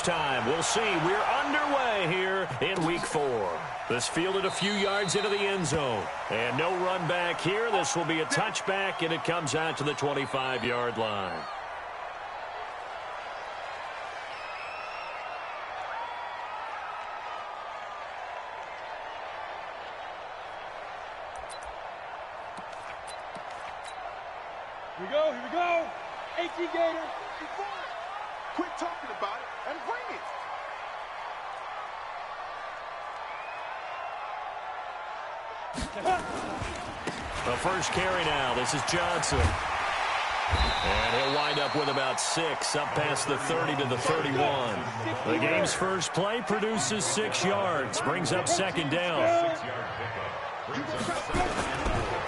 time. We'll see. We're underway here in Week 4. This fielded a few yards into the end zone. And no run back here. This will be a touchback, and it comes out to the 25-yard line. Here we go. 18 Gator. Quit talking about it and bring it. The first carry now. This is Johnson. And he'll wind up with about 6, up past the 30 to the 31. The game's first play produces 6 yards, brings up second down.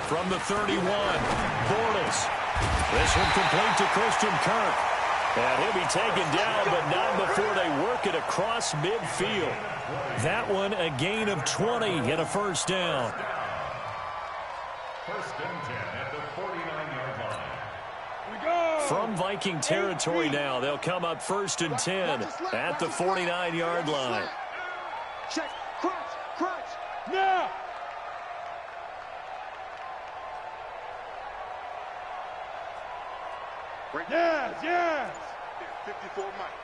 From the 31, Bortles. This one complete to Christian Kirk. And he'll be taken down, but not before they work it across midfield. That one a gain of 20 and a first down. First and 10 at the 49-yard line. From Viking territory now, they'll come up first and 10 at the 49-yard line. Check, crunch, now! Yes! 54 Mike.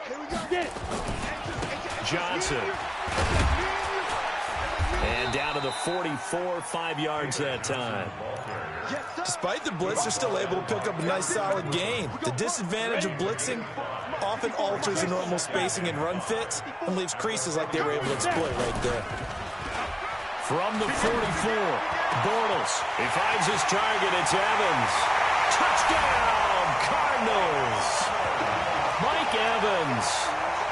Here we go. Get it. Johnson. And down to the 44, 5 yards that time. Despite the blitz, they're still able to pick up a nice solid gain. The disadvantage of blitzing often alters the normal spacing and run fits and leaves creases like they were able to exploit right there. From the 44, Bortles. He finds his target. It's Evans. Touchdown, Cardinals. Mike Evans,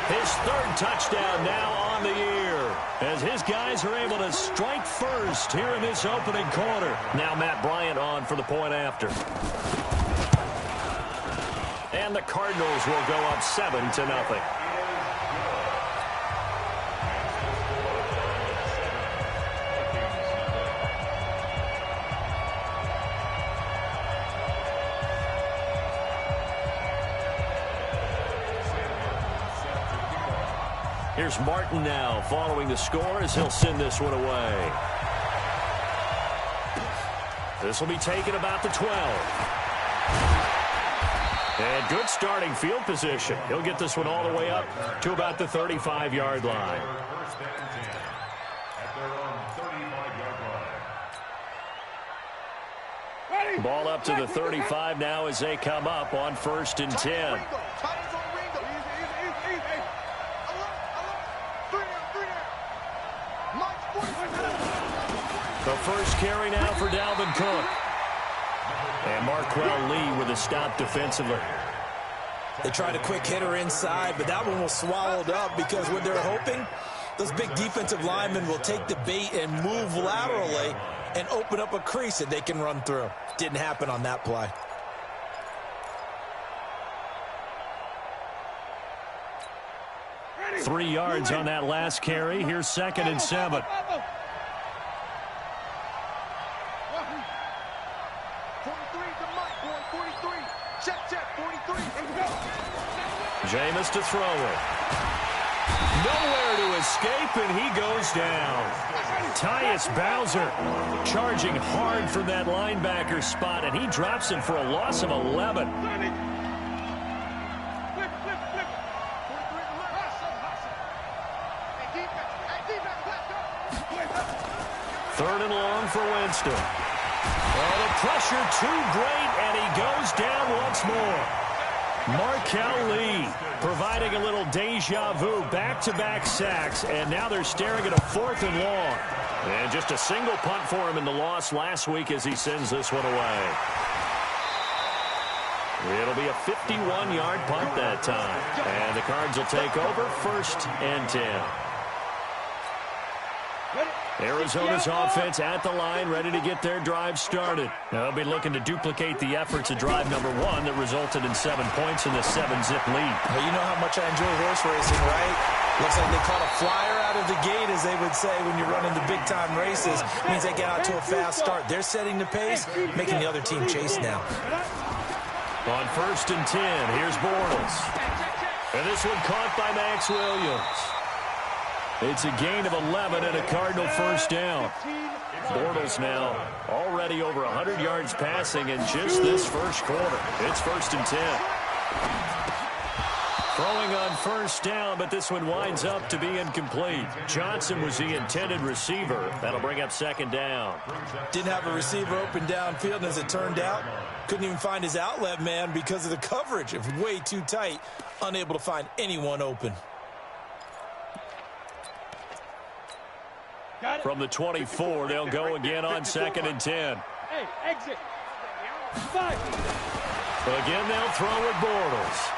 his 3rd touchdown now on the year, as his guys are able to strike first here in this opening quarter. Now Matt Bryant on for the point after. And the Cardinals will go up 7-0. Here's Martin now following the score as he'll send this one away. This will be taken about the 12. And good starting field position. He'll get this one all the way up to about the 35-yard line. First and 10 at their own 35-yard line. Ball up to the 35 now as they come up on first and 10. The first carry now for Dalvin Cook. And Marquell Lee with a stop defensively. They tried a quick hitter inside, but that one was swallowed up because what they're hoping, those big defensive linemen will take the bait and move laterally and open up a crease that they can run through. Didn't happen on that play. Ready. 3 yards on that last carry. Here's 2nd and 7. Jameis to throw it. Nowhere to escape, and he goes down. Tyus Bowser charging hard from that linebacker spot, and he drops him for a loss of 11. Third and long for Winston. Oh, the pressure too great, and he goes down once more. Marquell Lee providing a little deja vu, back-to-back sacks, and now they're staring at a 4th and long. And just a single punt for him in the loss last week as he sends this one away. It'll be a 51-yard punt that time. And the Cards will take over 1st and 10. Arizona's offense at the line, ready to get their drive started. They'll be looking to duplicate the efforts of drive number 1 that resulted in 7 points in the 7-zip lead. Well, you know how much I enjoy horse racing, right? Looks like they caught a flyer out of the gate, as they would say when you're running the big-time races. It means they get out to a fast start. They're setting the pace, making the other team chase now. On 1st and 10, here's Bortles. And this one caught by May Max Williams. It's a gain of 11 and a Cardinal first down. Bortles now already over 100 yards passing in just this first quarter. It's 1st and 10. Throwing on first down, but this one winds up to be incomplete. Johnson was the intended receiver. That'll bring up 2nd down. Didn't have a receiver open downfield, and as it turned out, couldn't even find his outlet man because of the coverage. It was way too tight, unable to find anyone open. From the 24, they'll go again on 2nd and 10. Hey, exit. 5. Again, they'll throw with Bortles.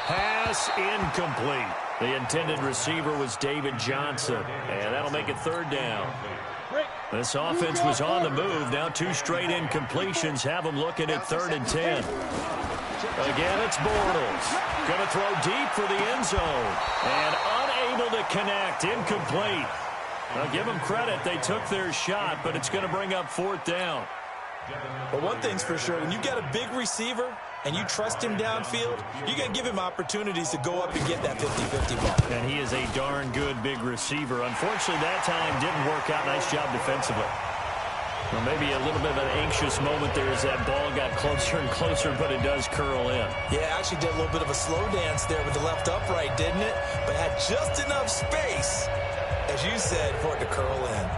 Pass incomplete. The intended receiver was David Johnson, and that'll make it 3rd down. This offense was on the move. Now 2 straight incompletions have them looking at 3rd and 10. Again, it's Bortles. Going to throw deep for the end zone. And unable to connect. Incomplete. I'll give them credit. They took their shot, but it's going to bring up 4th down. But one thing's for sure, when you got a big receiver and you trust him downfield, you're going to give him opportunities to go up and get that 50-50 ball. And he is a darn good big receiver. Unfortunately, that time didn't work out. Nice job defensively. Well, maybe a little bit of an anxious moment there as that ball got closer and closer, but it does curl in. Yeah, actually did a little bit of a slow dance there with the left upright, didn't it? But had just enough space, as you said, for it to curl in.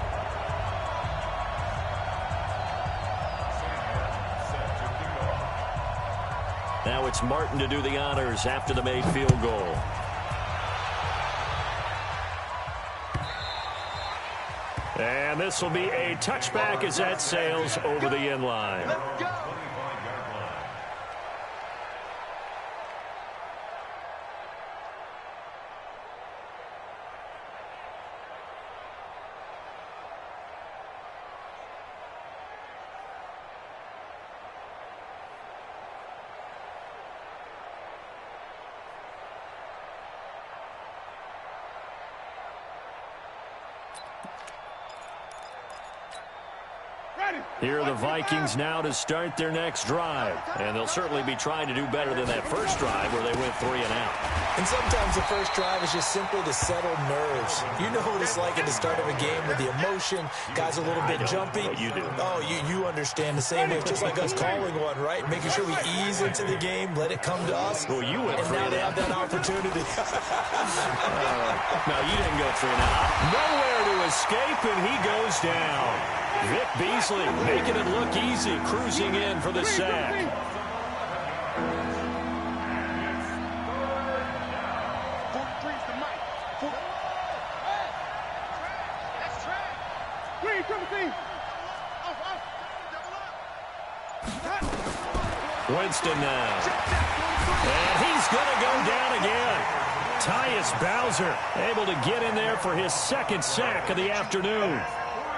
Now it's Martin to do the honors after the made field goal. And this will be a touchback as that sails over the end line. Let's go. Here are the Vikings now to start their next drive. And they'll certainly be trying to do better than that first drive where they went 3 and out. And sometimes the first drive is just simply to settle nerves. You know what it's like at the start of a game with the emotion. Guys a little bit jumpy. But you do. Oh, you understand the same way. It's just like us calling one, right? Making sure we ease into the game, let it come to us. Well, you went 3 and now and they out. have that opportunity. No, you didn't go 3 and out. Nowhere to escape, and he goes down. Vic Beasley making it look easy, cruising in for the sack. Winston now. And he's going to go down again. Tyus Bowser able to get in there for his 2nd sack of the afternoon.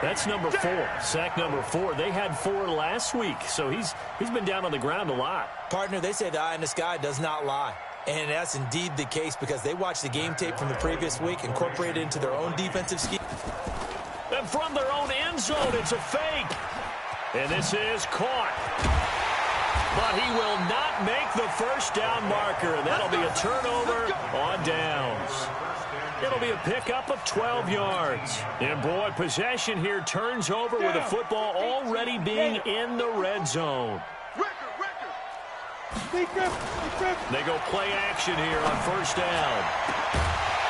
That's number 4. Sack number 4. They had 4 last week, so he's been down on the ground a lot. Partner, they say the eye in the sky does not lie. And that's indeed the case because they watched the game tape from the previous week, incorporated it into their own defensive scheme. And from their own end zone, it's a fake. And this is caught. But he will not make the first down marker, and that'll be a turnover on downs. It'll be a pickup of 12 yards. And, boy, possession here turns over with the football already being in the red zone. They go play action here on first down.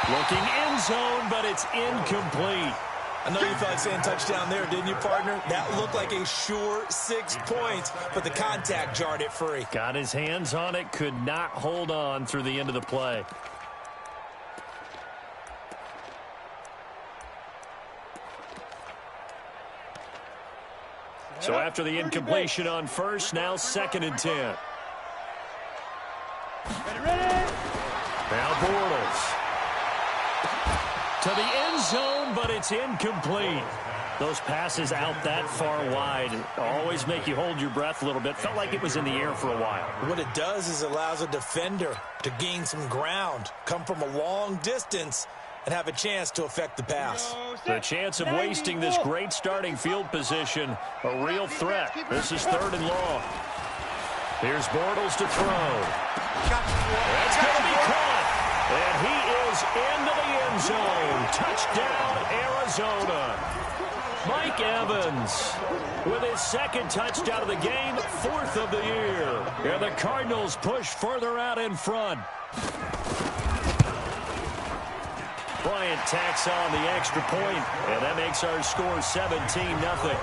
Looking end zone, but it's incomplete. I know you felt like saying touchdown there, didn't you, partner? That looked like a sure 6 points, but the contact jarred it free. Got his hands on it, could not hold on through the end of the play. So after the incompletion on first, now 2nd and 10. Now Bortles. To the end zone, but it's incomplete. Those passes out that far wide always make you hold your breath a little bit. Felt like it was in the air for a while. What it does is it allows a defender to gain some ground, come from a long distance, and have a chance to affect the pass. The chance of wasting this great starting field position, a real threat. This is 3rd and long. Here's Bortles to throw. That's going to be caught. Mike Evans with his second touchdown of the game, 4th of the year. And the Cardinals push further out in front. Bryant tacks on the extra point, and that makes our score 17-0.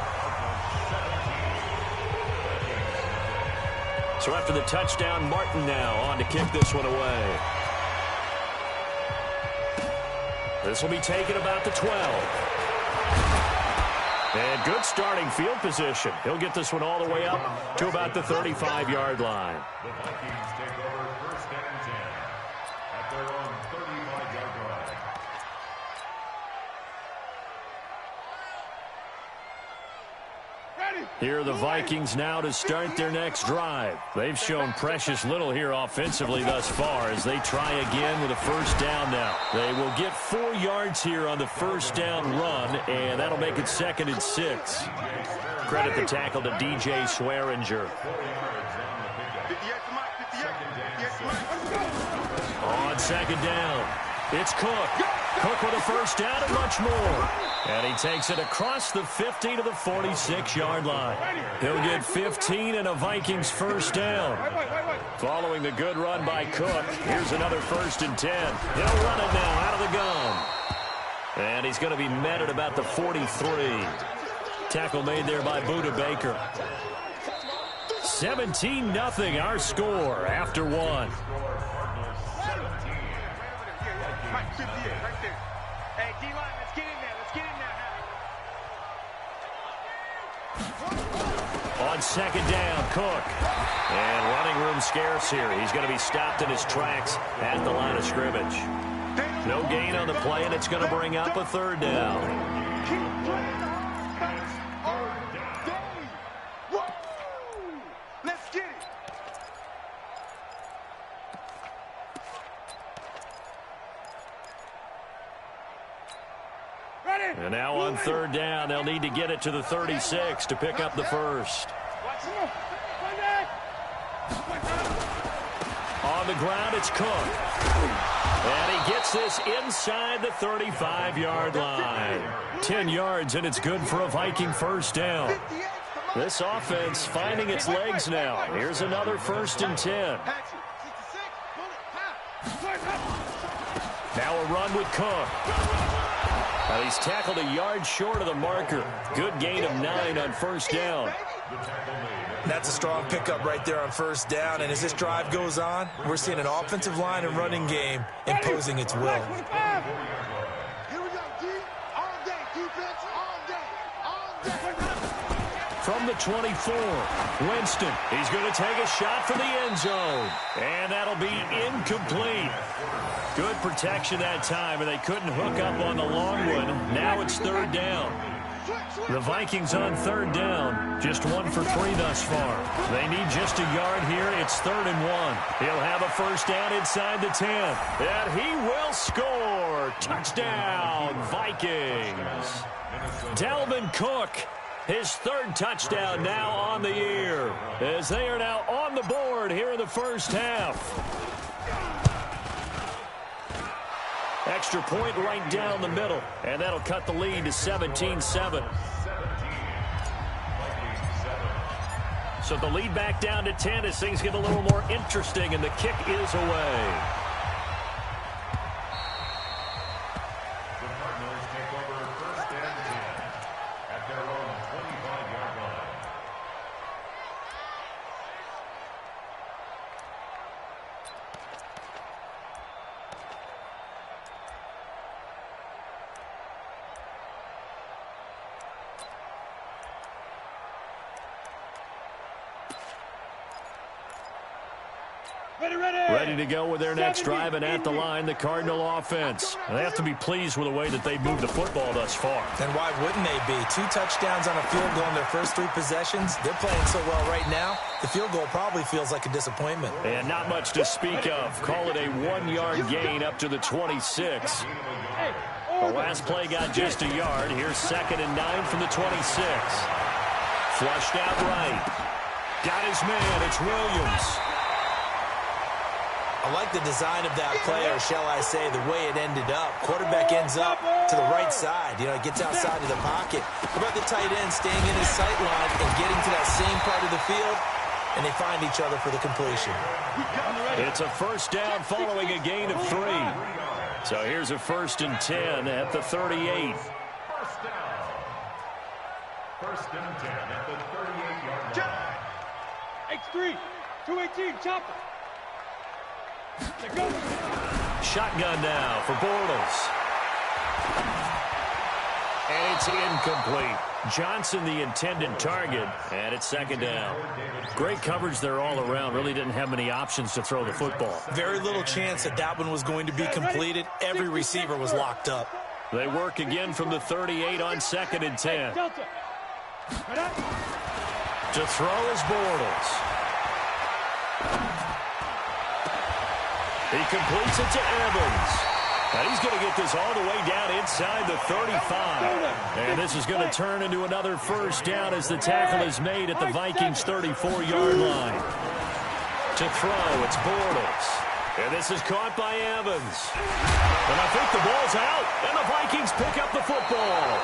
So after the touchdown, Martin now on to kick this one away. This will be taken about the 12. And good starting field position. He'll get this one all the way up to about the 35-yard line. The Vikings take over 1st and 10 at their own 35-yard line. Here are the Vikings now to start their next drive. They've shown precious little here offensively thus far as they try again with a first down now. They will get 4 yards here on the first down run, and that'll make it 2nd and 6. Credit the tackle to DJ Swearinger. On 2nd down, it's Cook. Cook with a first down and much more. And he takes it across the 50 to the 46-yard line. He'll get 15 and a Vikings first down. Following the good run by Cook, here's another 1st and 10. He'll run it now out of the gun. And he's going to be met at about the 43. Tackle made there by Buda Baker. 17-0 our score after 1. Mike, 58, right there. Hey, D-line, let's get in there. Let's get in there, On 2nd down, Cook. And running room scarce here. He's going to be stopped in his tracks at the line of scrimmage. No gain on the play, and it's going to bring up a 3rd down. Let's get it. And now on 3rd down, they'll need to get it to the 36 to pick up the first. On the ground, it's Cook. And he gets this inside the 35-yard line. 10 yards, and it's good for a Viking first down. This offense finding its legs now. Here's another 1st and 10. Now a run with Cook. Now he's tackled a yard short of the marker. Good gain of 9 on 1st down. That's a strong pickup right there on 1st down. And as this drive goes on, we're seeing an offensive line and running game imposing its will. Here we go, D. All day, defense, all day, all day. From the 24, Winston. He's going to take a shot for the end zone. And that'll be incomplete. Good protection that time, and they couldn't hook up on the long one. Now it's 3rd down. The Vikings on 3rd down. Just 1 for 3 thus far. They need just a yard here. It's 3rd and 1. He'll have a first down inside the 10. And he will score. Touchdown, Vikings. Dalvin Cook. His 3rd touchdown now on the year, as they are now on the board here in the first half. Extra point right down the middle, and that'll cut the lead to 17-7. So the lead back down to 10 as things get a little more interesting, and the kick is away. Ready to go with their next drive, and at the line, the Cardinal offense. They have to be pleased with the way that they moved the football thus far. And why wouldn't they be? 2 touchdowns on a field goal in their first 3 possessions. They're playing so well right now, the field goal probably feels like a disappointment. And not much to speak of. Call it a 1-yard gain up to the 26. The last play got just a yard. Here's 2nd and 9 from the 26. Flushed out right. Got his man. It's Williams. I like the design of that play, or shall I say the way it ended up. Quarterback ends up to the right side. It gets outside of the pocket. How about the tight end staying in his sight line and getting to that same part of the field, and they find each other for the completion. It's a first down following a gain of 3. So here's a 1st and 10 at the 38. First down. 1st and 10 at the 38-yard line. X3, 218, chopper. Go. Shotgun now for Bortles. And it's incomplete. Johnson the intended target, and it's 2nd down. Great coverage there all around. Really didn't have many options to throw the football. Very little chance that one was going to be completed. Every receiver was locked up. They work again from the 38 on 2nd and 10. To throw is Bortles. He completes it to Evans. And he's going to get this all the way down inside the 35. And this is going to turn into another first down as the tackle is made at the Vikings' 34-yard line. To throw, it's Bortles. And this is caught by Evans. And I think the ball's out. And the Vikings pick up the football.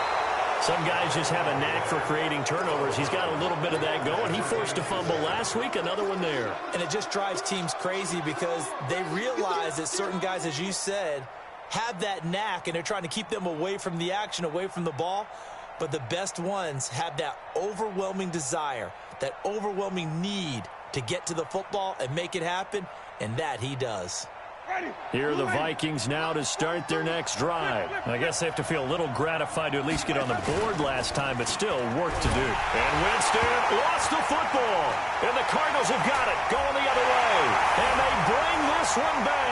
Some guys just have a knack for creating turnovers. He's got a little bit of that going. He forced a fumble last week, another one there. And it just drives teams crazy because they realize that certain guys, as you said, have that knack, and they're trying to keep them away from the action, away from the ball. But the best ones have that overwhelming desire, that overwhelming need to get to the football and make it happen, and that he does. Here are the Vikings now to start their next drive. I guess they have to feel a little gratified to at least get on the board last time, but still work to do. And Winston lost the football. And the Cardinals have got it, going the other way. And they bring this one back.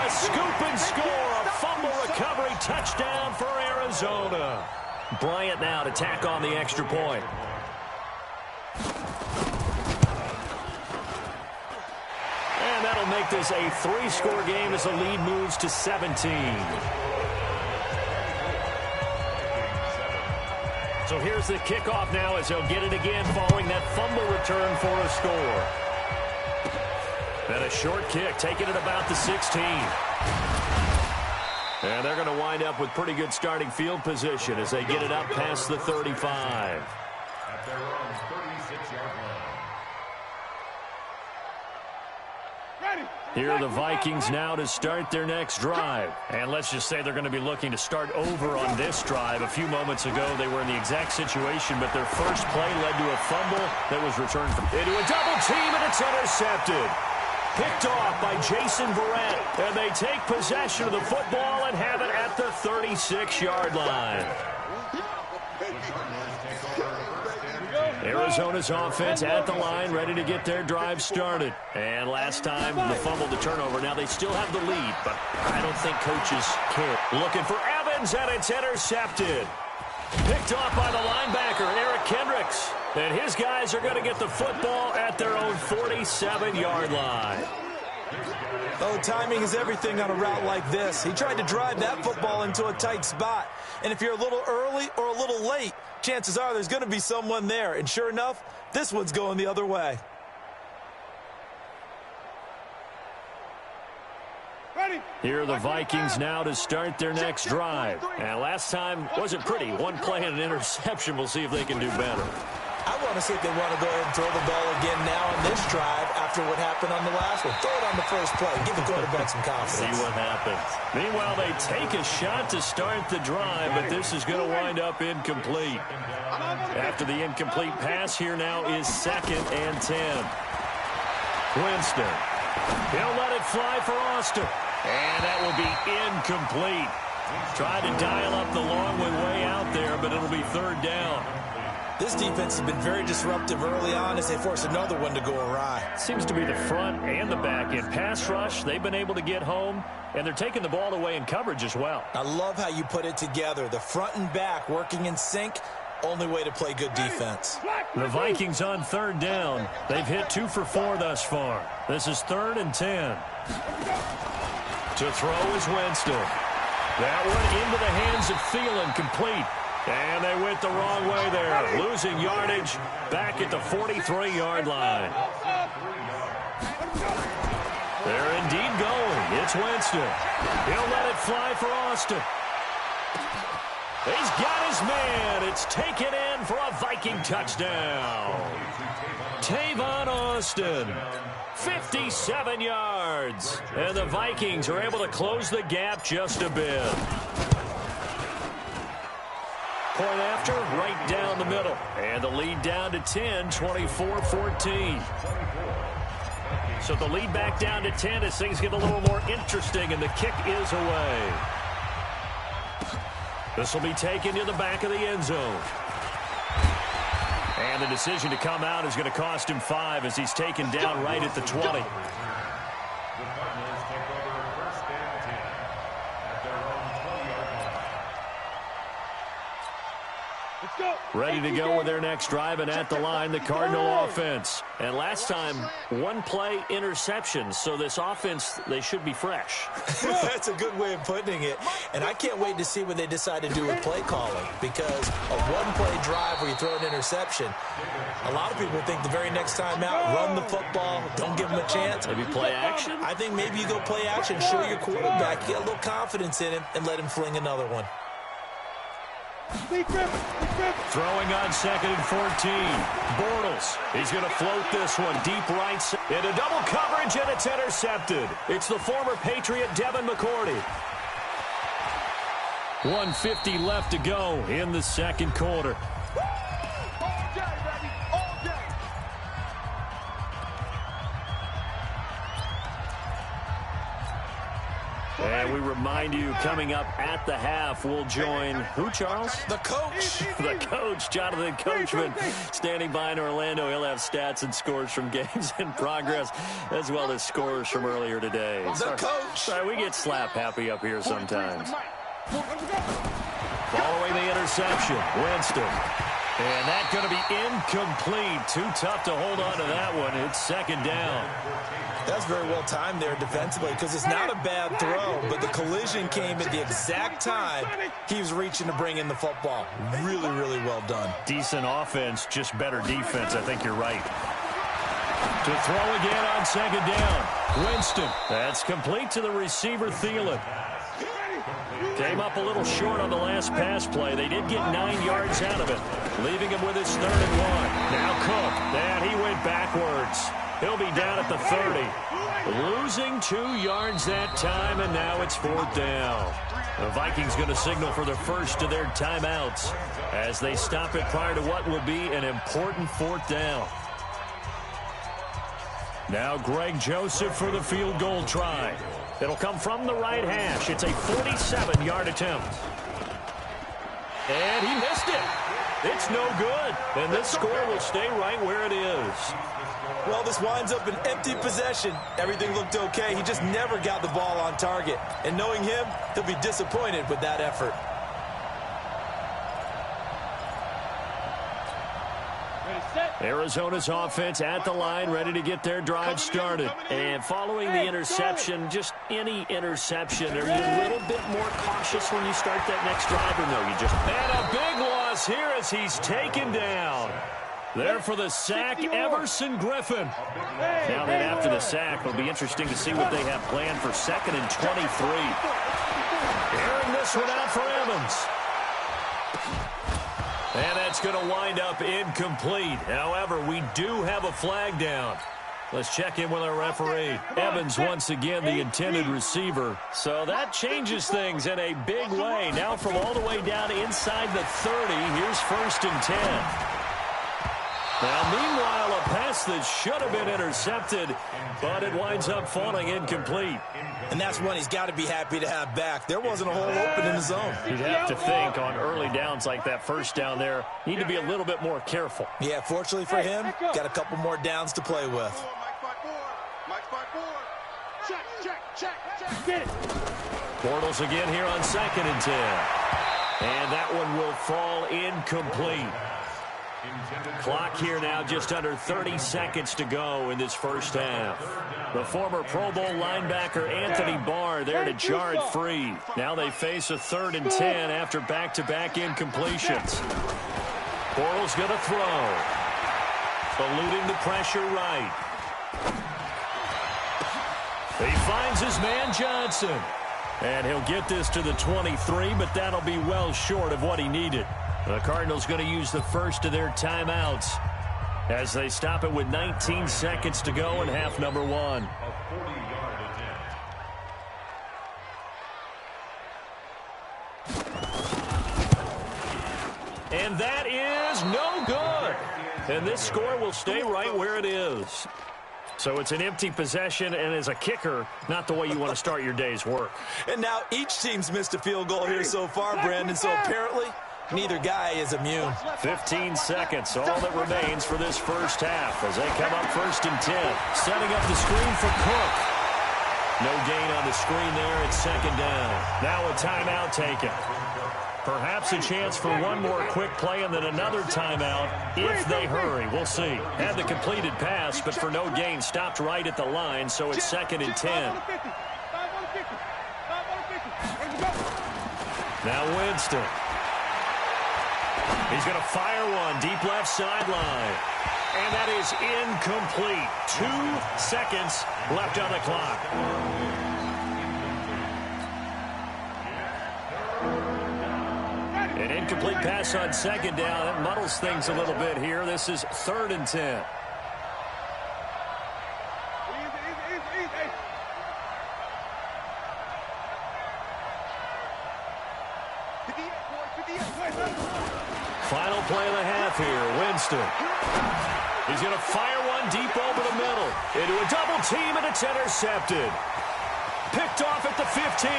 A scoop and score, a fumble recovery touchdown for Arizona. Bryant now to tack on the extra point. And that'll make this a 3-score game as the lead moves to 17. So here's the kickoff now as they'll get it again following that fumble return for a score. And a short kick, taking it about the 16. And they're going to wind up with pretty good starting field position as they get it up past the 35. At their own 36-yard line. Here are the Vikings now to start their next drive. And let's just say they're going to be looking to start over on this drive. A few moments ago, they were in the exact situation, but their first play led to a fumble that was returned into a double team, and it's intercepted. Picked off by Jason Verrett. And they take possession of the football and have it at the 36-yard line. Arizona's offense at the line, ready to get their drive started. And last time, the fumble, the turnover. Now they still have the lead, but I don't think coaches care. Looking for Evans, and it's intercepted. Picked off by the linebacker, Eric Kendricks. And his guys are going to get the football at their own 47-yard line. Oh, timing is everything on a route like this. He tried to drive that football into a tight spot. And if you're a little early or a little late, chances are there's going to be someone there. And sure enough, this one's going the other way. Here are the Vikings now to start their next drive. And last time wasn't pretty. One play and an interception. We'll see if they can do better. I want to see if they want to go ahead and throw the ball again now on this drive after what happened on the last one. Throw it on the first play. Give the quarterback some confidence. See what happens. Meanwhile, they take a shot to start the drive, but this is going to wind up incomplete. After the incomplete pass, here now is 2nd and 10. Winston. He'll let it fly for Austin. And that will be incomplete. Tried to dial up the long one way out there, but it'll be 3rd down. This defense has been very disruptive early on as they force another one to go awry. Seems to be the front and the back end. Pass rush, they've been able to get home, and they're taking the ball away in coverage as well. I love how you put it together. The front and back working in sync, only way to play good defense. The Vikings on 3rd down. They've hit 2 for 4 thus far. This is 3rd and 10. To throw is Winston. That one into the hands of Thielen, complete. And they went the wrong way there. Losing yardage back at the 43-yard line. They're indeed it's Winston. He'll let it fly for Austin. He's got his man. It's taken in for a Viking touchdown. Tavon Austin, 57 yards. And the Vikings are able to close the gap just a bit. Point after, right down the middle. And the lead down to 10, 24-14. So the lead back down to 10 as things get a little more interesting, and the kick is away. This will be taken to the back of the end zone. And the decision to come out is going to cost him 5 as he's taken down right at the 20. The Cardinals take over first and 10 at their own 20-yard line. Let's go. Ready to go with their next drive, and at the line, the Cardinal offense. And last time, one play interception, so this offense, they should be fresh. That's a good way of putting it. And I can't wait to see what they decide to do with play calling, because a one-play drive where you throw an interception, a lot of people think the very next time out, run the football, don't give them a chance. Maybe play action? I think maybe you go play action, show your quarterback, get a little confidence in him, and let him fling another one. Throwing on 2nd and 14. Bortles. He's going to float this one deep right into double coverage, and it's intercepted. It's the former Patriot Devin McCourty. 1:50 left to go in the second quarter. All day, baby. All day. And we remind you, coming up at the half, we'll join who, Charles? The coach. The coach, Jonathan Coachman, standing by in Orlando. He'll have stats and scores from games in progress, as well as scores from earlier today. The coach. Sorry, we get slap happy up here sometimes. Following the interception, Winston. And that's going to be incomplete. Too tough to hold on to that one. It's second down. That's very well timed there defensively, because it's not a bad throw, but the collision came at the exact time he was reaching to bring in the football. Really, really well done. Decent offense, just better defense. I think you're right. To throw again on second down. Winston. That's complete to the receiver, Thielen. Came up a little short on the last pass play. They did get 9 yards out of it, leaving him with his 3rd and 1. Now Cook. And he went backwards. He'll be down at the 30. Losing 2 yards that time, and now it's 4th down. The Vikings going to signal for the first of their timeouts as they stop it prior to what will be an important 4th down. Now Greg Joseph for the field goal try. It'll come from the right hash. It's a 47-yard attempt. And he missed it. It's no good. And this score will stay right where it is. Well, this winds up an empty possession. Everything looked okay. He just never got the ball on target. And knowing him, he'll be disappointed with that effort. Arizona's offense at the line, ready to get their drive started. And following the interception, just any interception, are you a little bit more cautious when you start that next drive, or no? You just... And a big loss here as he's taken down. There for the sack, Everson Griffin. Now then, after the sack, it'll be interesting to see what they have planned for 2nd and 23. Airing this one out for Evans. And that's going to wind up incomplete. However, we do have a flag down. Let's check in with our referee. Evans, once again, the intended receiver. So that changes things in a big way. Now from all the way down inside the 30, here's 1st and 10. Now, meanwhile, a pass that should have been intercepted, but it winds up falling incomplete. And that's one he's got to be happy to have back. There wasn't a hole open in the zone. You'd have to think on early downs like that, first down there, need to be a little bit more careful. Yeah, fortunately for him, got a couple more downs to play with. Mike's by 4. Check. Get it. Bortles again here on 2nd and 10. And that one will fall incomplete. Clock here now, just under 30 seconds to go in this first half. The former Pro Bowl linebacker Anthony Barr there to jar it free. Now they face a 3rd and 10 after back-to-back incompletions. Bortles going to throw. Eluding the pressure right. He finds finds his man Johnson. And he'll get this to the 23, but that'll be well short of what he needed. The Cardinals going to use the first of their timeouts as they stop it with 19 seconds to go in half number one. A 40-yard attempt. And that is no good. And this score will stay right where it is. So it's an empty possession, and as a kicker, not the way you want to start your day's work. And now each team's missed a field goal here so far, Brandon, so apparently neither guy is immune. 15 seconds, all that remains for this first half as they come up 1st and 10. Setting up the screen for Cook. No gain on the screen there. It's 2nd down. Now a timeout taken. Perhaps a chance for one more quick play and then another timeout if they hurry. We'll see. Had the completed pass, but for no gain, stopped right at the line, so it's 2nd and 10. Now Winston. He's going to fire one deep left sideline. And that is incomplete. 2 seconds left on the clock. An incomplete pass on 2nd down. That muddles things a little bit here. This is 3rd and 10. Final play of the half here. Winston. He's going to fire one deep over the middle. Into a double team, and it's intercepted. Picked off at the 15.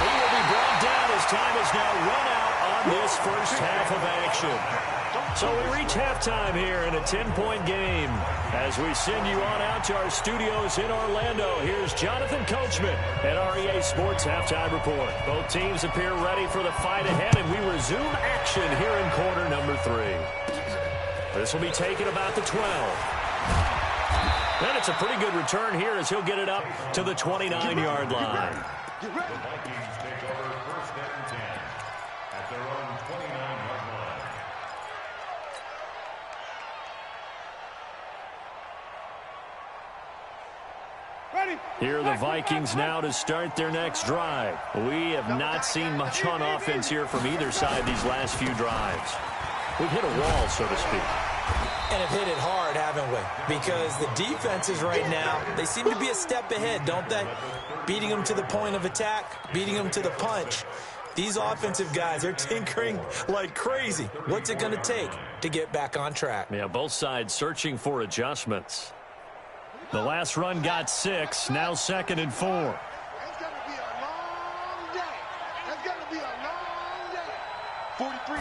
He will be brought down as time is now run out on this first half of action. So we reach halftime here in a 10-point game. As we send you on out to our studios in Orlando, here's Jonathan Coachman at REA Sports Halftime Report. Both teams appear ready for the fight ahead, and we resume action here in quarter number 3. This will be taken about the 12. And it's a pretty good return here as he'll get it up to the 29-yard line. The Vikings take over 1st and 10 at their own 29-yard line. Here are the Vikings now to start their next drive. We have not seen much on offense here from either side these last few drives. We've hit a wall, so to speak. And have hit it hard, haven't we? Because the defenses right now, they seem to be a step ahead, don't they? Beating them to the point of attack, beating them to the punch. These offensive guys, they're tinkering like crazy. What's it going to take to get back on track? Yeah, both sides searching for adjustments. The last run got 6, now 2nd and 4. It's going to be a long day. It's going to be a long day. 43.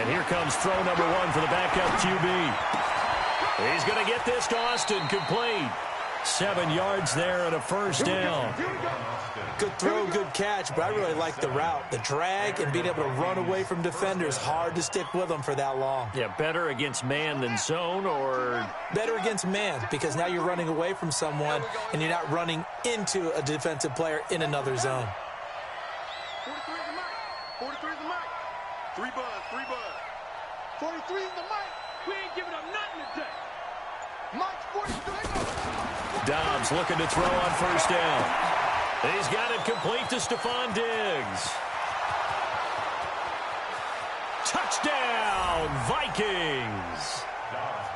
And here comes throw number 1 for the backup QB. He's going to get this to Austin, complete. 7 yards there and a first down. Good throw, good catch, but I really like the route. The drag and being able to run away from defenders, hard to stick with them for that long. Yeah, better against man than zone, or better against man, because now you're running away from someone and you're not running into a defensive player in another zone. 43 is the mic. 43 is the mic. 3 buzz. 43 is the mic. We ain't giving up nothing today. Mike's 43. Dobbs looking to throw on first down. He's got it complete to Stephon Diggs. Touchdown, Vikings.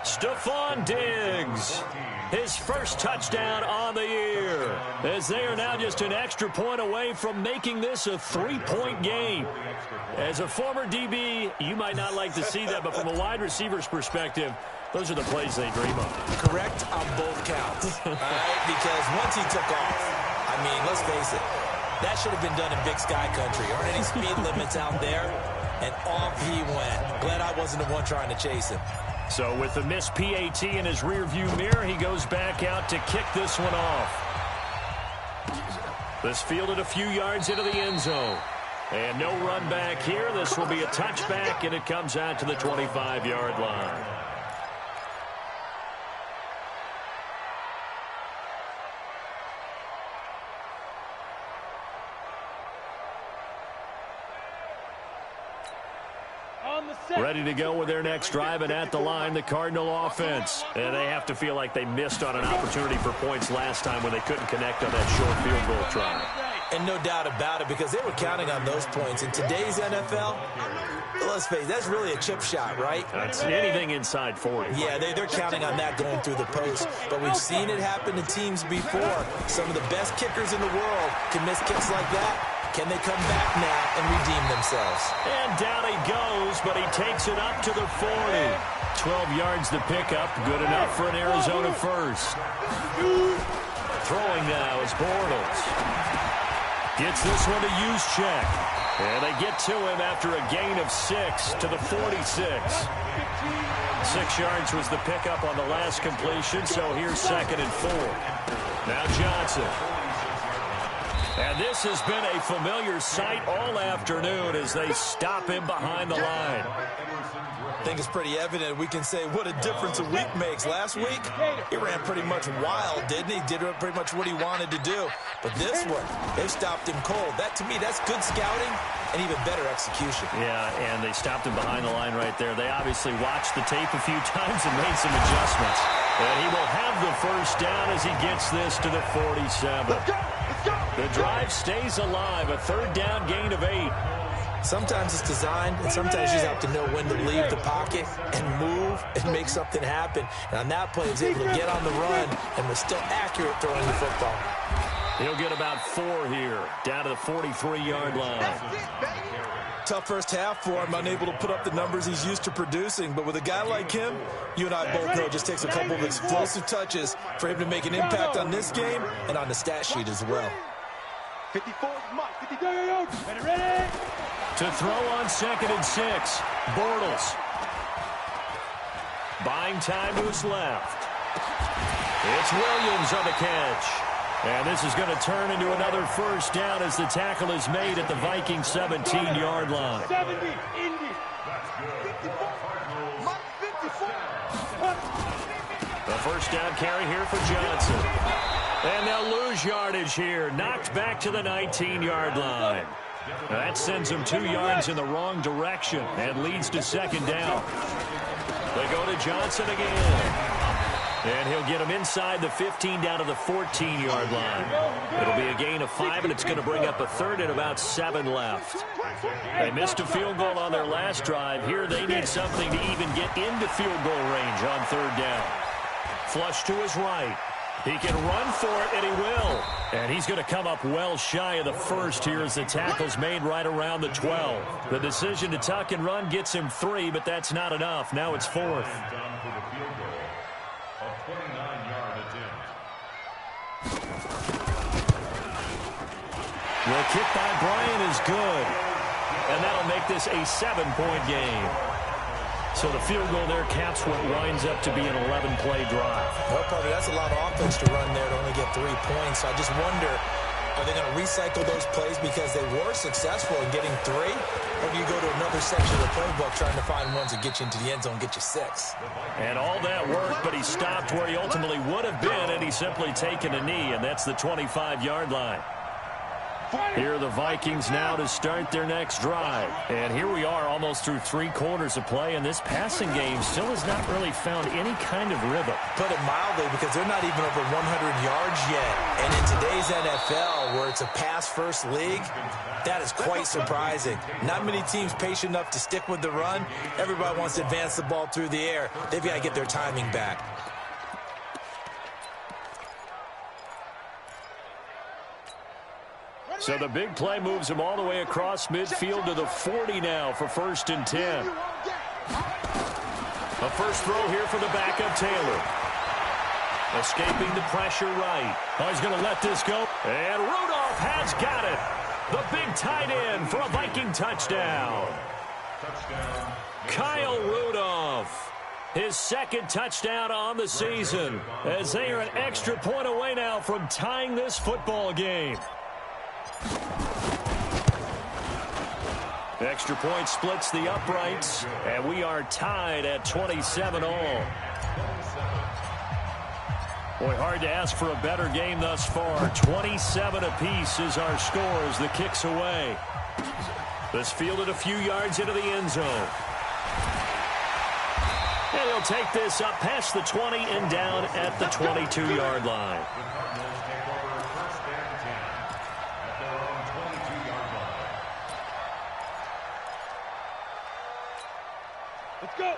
Stephon Diggs, his first touchdown on the year, as they are now just an extra point away from making this a 3-point game. As a former DB, you might not like to see that, but from a wide receiver's perspective, those are the plays they dream of. Correct on both counts, all right? Because once he took off, I mean, let's face it, that should have been done in Big Sky Country. Aren't any speed limits out there? And off he went. Glad I wasn't the one trying to chase him. So with the missed PAT in his rearview mirror, he goes back out to kick this one off. This fielded a few yards into the end zone. And no run back here. This will be a touchback, and it comes out to the 25-yard line. On the Ready to go with their next drive, and at the line, the Cardinal offense. And they have to feel like they missed on an opportunity for points last time when they couldn't connect on that short field goal try. And no doubt about it, because they were counting on those points. In today's NFL, let's face it, that's really a chip shot, right? That's anything inside 40. Yeah, they're counting on that going through the post. But we've seen it happen to teams before. Some of the best kickers in the world can miss kicks like that. Can they come back now and redeem themselves? And down he goes, but he takes it up to the 40. 12 yards to pick up, good enough for an Arizona first. Throwing now is Bortles. Gets this one to Juszczyk. And they get to him after a gain of 6 to the 46. 6 yards was the pickup on the last completion, so here's 2nd and 4. Now Johnson. And this has been a familiar sight all afternoon as they stop him behind the line. I think it's pretty evident. We can say what a difference a week makes. Last week, he ran pretty much wild, didn't he? Did pretty much what he wanted to do. But this one, they stopped him cold. That, to me, that's good scouting and even better execution. Yeah, and they stopped him behind the line right there. They obviously watched the tape a few times and made some adjustments. And he will have the first down as he gets this to the 47. The drive stays alive, a 3rd down gain of 8. Sometimes it's designed, and sometimes you just have to know when to leave the pocket and move and make something happen. And on that play, he was able to get on the run and was still accurate throwing the football. He'll get about 4 here, down to the 43-yard line. Tough first half for him, unable to put up the numbers he's used to producing. But with a guy like him, you and I both know it just takes a couple of explosive touches for him to make an impact on this game and on the stat sheet as well. 54 Mike, 52 ready. To throw on 2nd and 6, Bortles. Buying time to his left. It's Williams on the catch. And this is going to turn into another first down as the tackle is made at the Vikings 17-yard line. 70, Indy. 54, Mike, 54. The first down carry here for Johnson. And they'll lose yardage here. Knocked back to the 19-yard line. That sends them 2 yards in the wrong direction and leads to 2nd down. They go to Johnson again. And he'll get him inside the 15 down to the 14-yard line. It'll be a gain of 5, and it's going to bring up a 3rd and about 7 left. They missed a field goal on their last drive. Here they need something to even get into field goal range on 3rd down. Flush to his right. He can run for it, and he will. And he's going to come up well shy of the first here as the tackle's made right around the 12. The decision to tuck and run gets him 3, but that's not enough. Now it's 4th. The kick by Bryant is good. And that'll make this a 7-point game. So the field goal there caps what winds up to be an 11-play drive. Well, partner, that's a lot of offense to run there to only get 3 points. So I just wonder, are they going to recycle those plays because they were successful in getting 3? Or do you go to another section of the playbook trying to find ones that get you into the end zone and get you 6? And all that work, but he stopped where he ultimately would have been, and he's simply taken a knee, and that's the 25-yard line. Here are the Vikings now to start their next drive. And here we are almost through 3 quarters of play, and this passing game still has not really found any kind of rhythm. Put it mildly, because they're not even over 100 yards yet. And in today's NFL, where it's a pass-first league, that is quite surprising. Not many teams patient enough to stick with the run. Everybody wants to advance the ball through the air. They've got to get their timing back. So the big play moves him all the way across midfield to the 40 now for 1st and 10. A first throw here for the backup Taylor. Escaping the pressure right. Oh, he's going to let this go. And Rudolph has got it. The big tight end for a Viking touchdown. Kyle Rudolph. His 2nd touchdown on the season, as they are an extra point away now from tying this football game. Extra point splits the uprights, and we are tied at 27 all. Boy, hard to ask for a better game thus far. 27 apiece is our score as the kick's away. This fielded a few yards into the end zone. And he'll take this up past the 20 and down at the 22-yard line.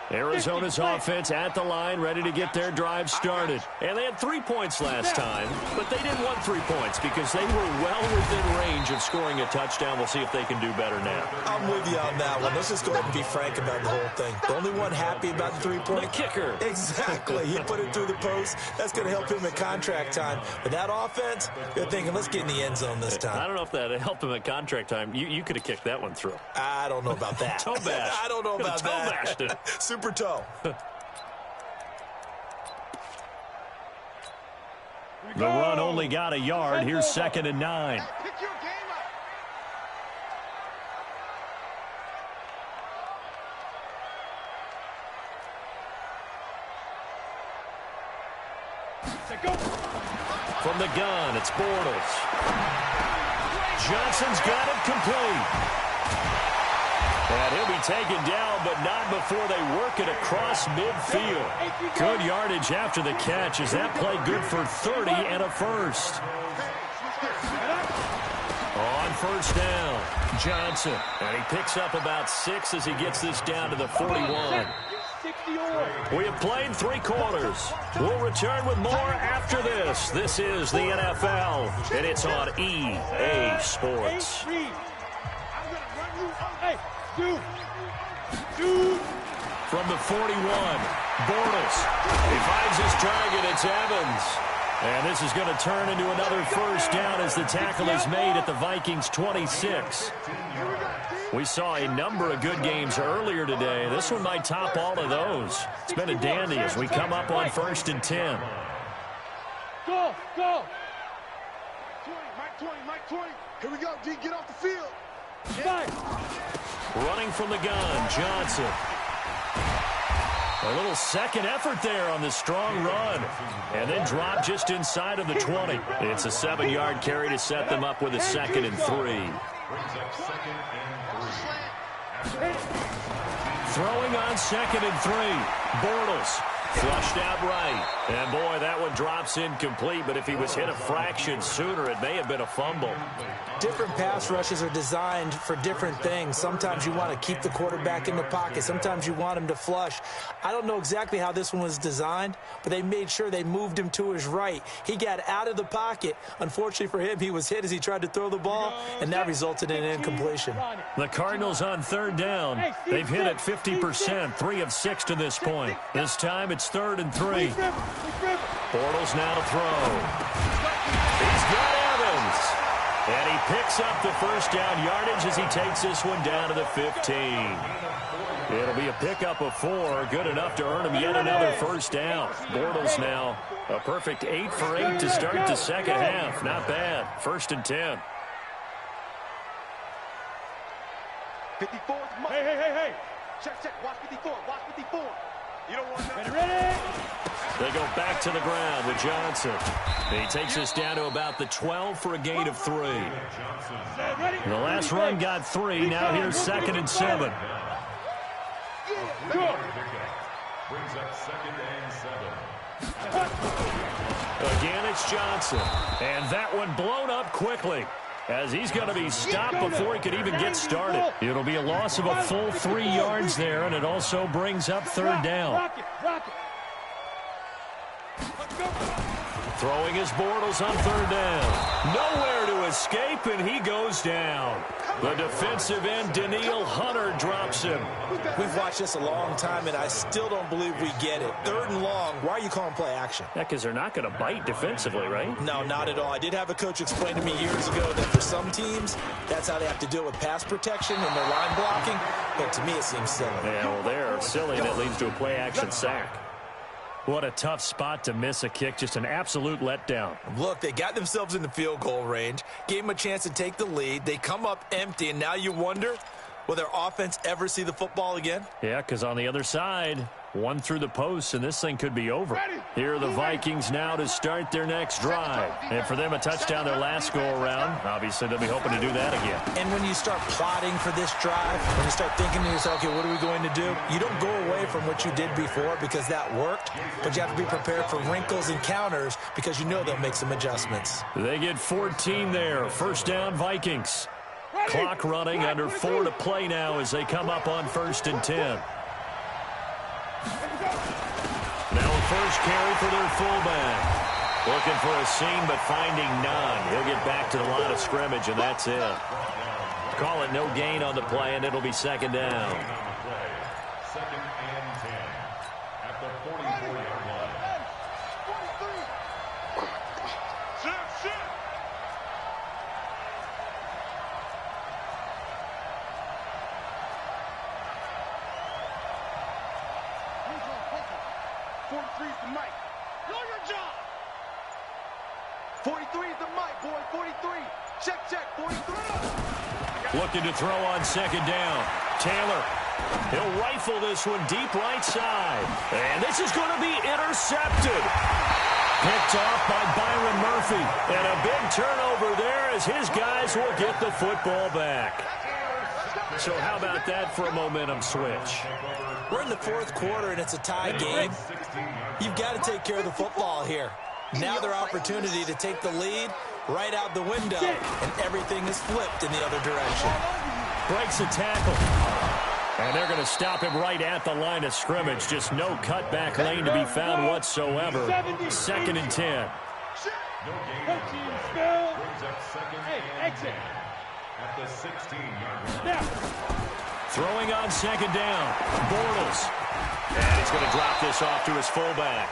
Arizona's offense at the line, ready to get their drive started. And they had 3 points last time, but they didn't want 3 points because they were well within range of scoring a touchdown. We'll see if they can do better now. I'm with you on that one. Let's just go ahead and be frank about the whole thing. The only one happy about the 3-point. The kicker. Exactly. He put it through the post. That's going to help him at contract time. But that offense, they're thinking, let's get in the end zone this time. I don't know if that helped him at contract time. You could have kicked that one through. I don't know about that. Toe bash. I don't know about toe that. Bashed it. Super toe. The run only got a yard. Here's 2nd and 9. Pick your game up. From the gun, it's Bortles. Johnson's got it complete. And he'll be taken down, but not before they work it across midfield. Good yardage after the catch as that play good for 30 and a first. On first down, Johnson. And he picks up about 6 as he gets this down to the 41. We have played 3 quarters. We'll return with more after this. This is the NFL, and it's on EA Sports. From the 41, Bortles. He finds his target. It's Evans. And this is going to turn into another first down as the tackle is made at the Vikings' 26. We saw a number of good games earlier today. This one might top all of those. It's been a dandy as we come up on 1st and 10. Go, go. 20, Mike 20. Here we go, D, get off the field. Running from the gun, Johnson. A little second effort there on the strong run. And then drop just inside of the 20. It's a 7-yard carry to set them up with a 2nd and 3. Throwing on 2nd and 3. Bortles flushed out right. And boy, that one drops incomplete. But if he was hit a fraction sooner, it may have been a fumble. Different pass rushes are designed for different things. Sometimes you want to keep the quarterback in the pocket. Sometimes you want him to flush. I don't know exactly how this one was designed, but they made sure they moved him to his right. He got out of the pocket. Unfortunately for him, he was hit as he tried to throw the ball, and that resulted in an incompletion. The Cardinals on 3rd down. They've hit it 50%, 3 of 6 to this point. This time it's 3rd and 3. Bortles now to throw. He's got Evans. And he picks up the first down yardage as he takes this one down to the 15. It'll be a pickup of 4, good enough to earn him yet another first down. Bortles now a perfect 8 for 8 to start the second half. Not bad. 1st and 10. 54. Hey. Check. Watch 54. You don't want nothing. Ready? They go back to the ground with Johnson. And he takes us down to about the 12 for a gain of 3. The last run got 3. Now here's 2nd and 7. Brings up 2nd and 7. Again, it's Johnson. And that one blown up quickly as he's going to be stopped before he could even get started. It'll be a loss of a full 3 yards there, and it also brings up 3rd down. Throwing his Bortles on 3rd down. Nowhere to escape, and he goes down. The defensive end, Daniil Hunter, drops him. We've watched this a long time, and I still don't believe we get it. 3rd and long. Why are you calling play action? Yeah, because they're not going to bite defensively, right? No, not at all. I did have a coach explain to me years ago that for some teams, that's how they have to deal with pass protection and their line blocking. But to me, it seems silly. Yeah, well, they're silly, and it leads to a play-action sack. What a tough spot to miss a kick. Just an absolute letdown. Look, they got themselves in the field goal range, gave them a chance to take the lead. They come up empty, and now you wonder, Will their offense ever see the football again? Yeah, because on the other side, one through the post, and this thing could be over. Here are the Vikings now to start their next drive. And for them, a touchdown their last go-around. Obviously, they'll be hoping to do that again. And when you start plotting for this drive, when you start thinking to yourself, okay, what are we going to do? You don't go away from what you did before because that worked, but you have to be prepared for wrinkles and counters because you know they'll make some adjustments. They get 14 there. First down, Vikings. Clock running, under 4 to play now as they come up on 1st and 10. Now a first carry for their fullback. Looking for a seam, but finding none. He'll get back to the line of scrimmage, and that's it. Call it no gain on the play, and it'll be 2nd down. 2nd and 10 at the 44-yard line. The mic. Know your job. 43 is the mic, boy. 43. Check, 43. Looking to throw on 2nd down. Taylor. He'll rifle this one deep right side. And this is going to be intercepted. Picked off by Byron Murphy. And a big turnover there as his guys will get the football back. So how about that for a momentum switch? We're in the 4th quarter, and it's a tie game. You've got to take care of the football here. Now their opportunity to take the lead right out the window, and everything is flipped in the other direction. Breaks a tackle. And they're going to stop him right at the line of scrimmage. Just no cutback lane to be found whatsoever. 2nd and 10. At the 16-yard line. Throwing on 2nd down. Bortles. And he's going to drop this off to his fullback.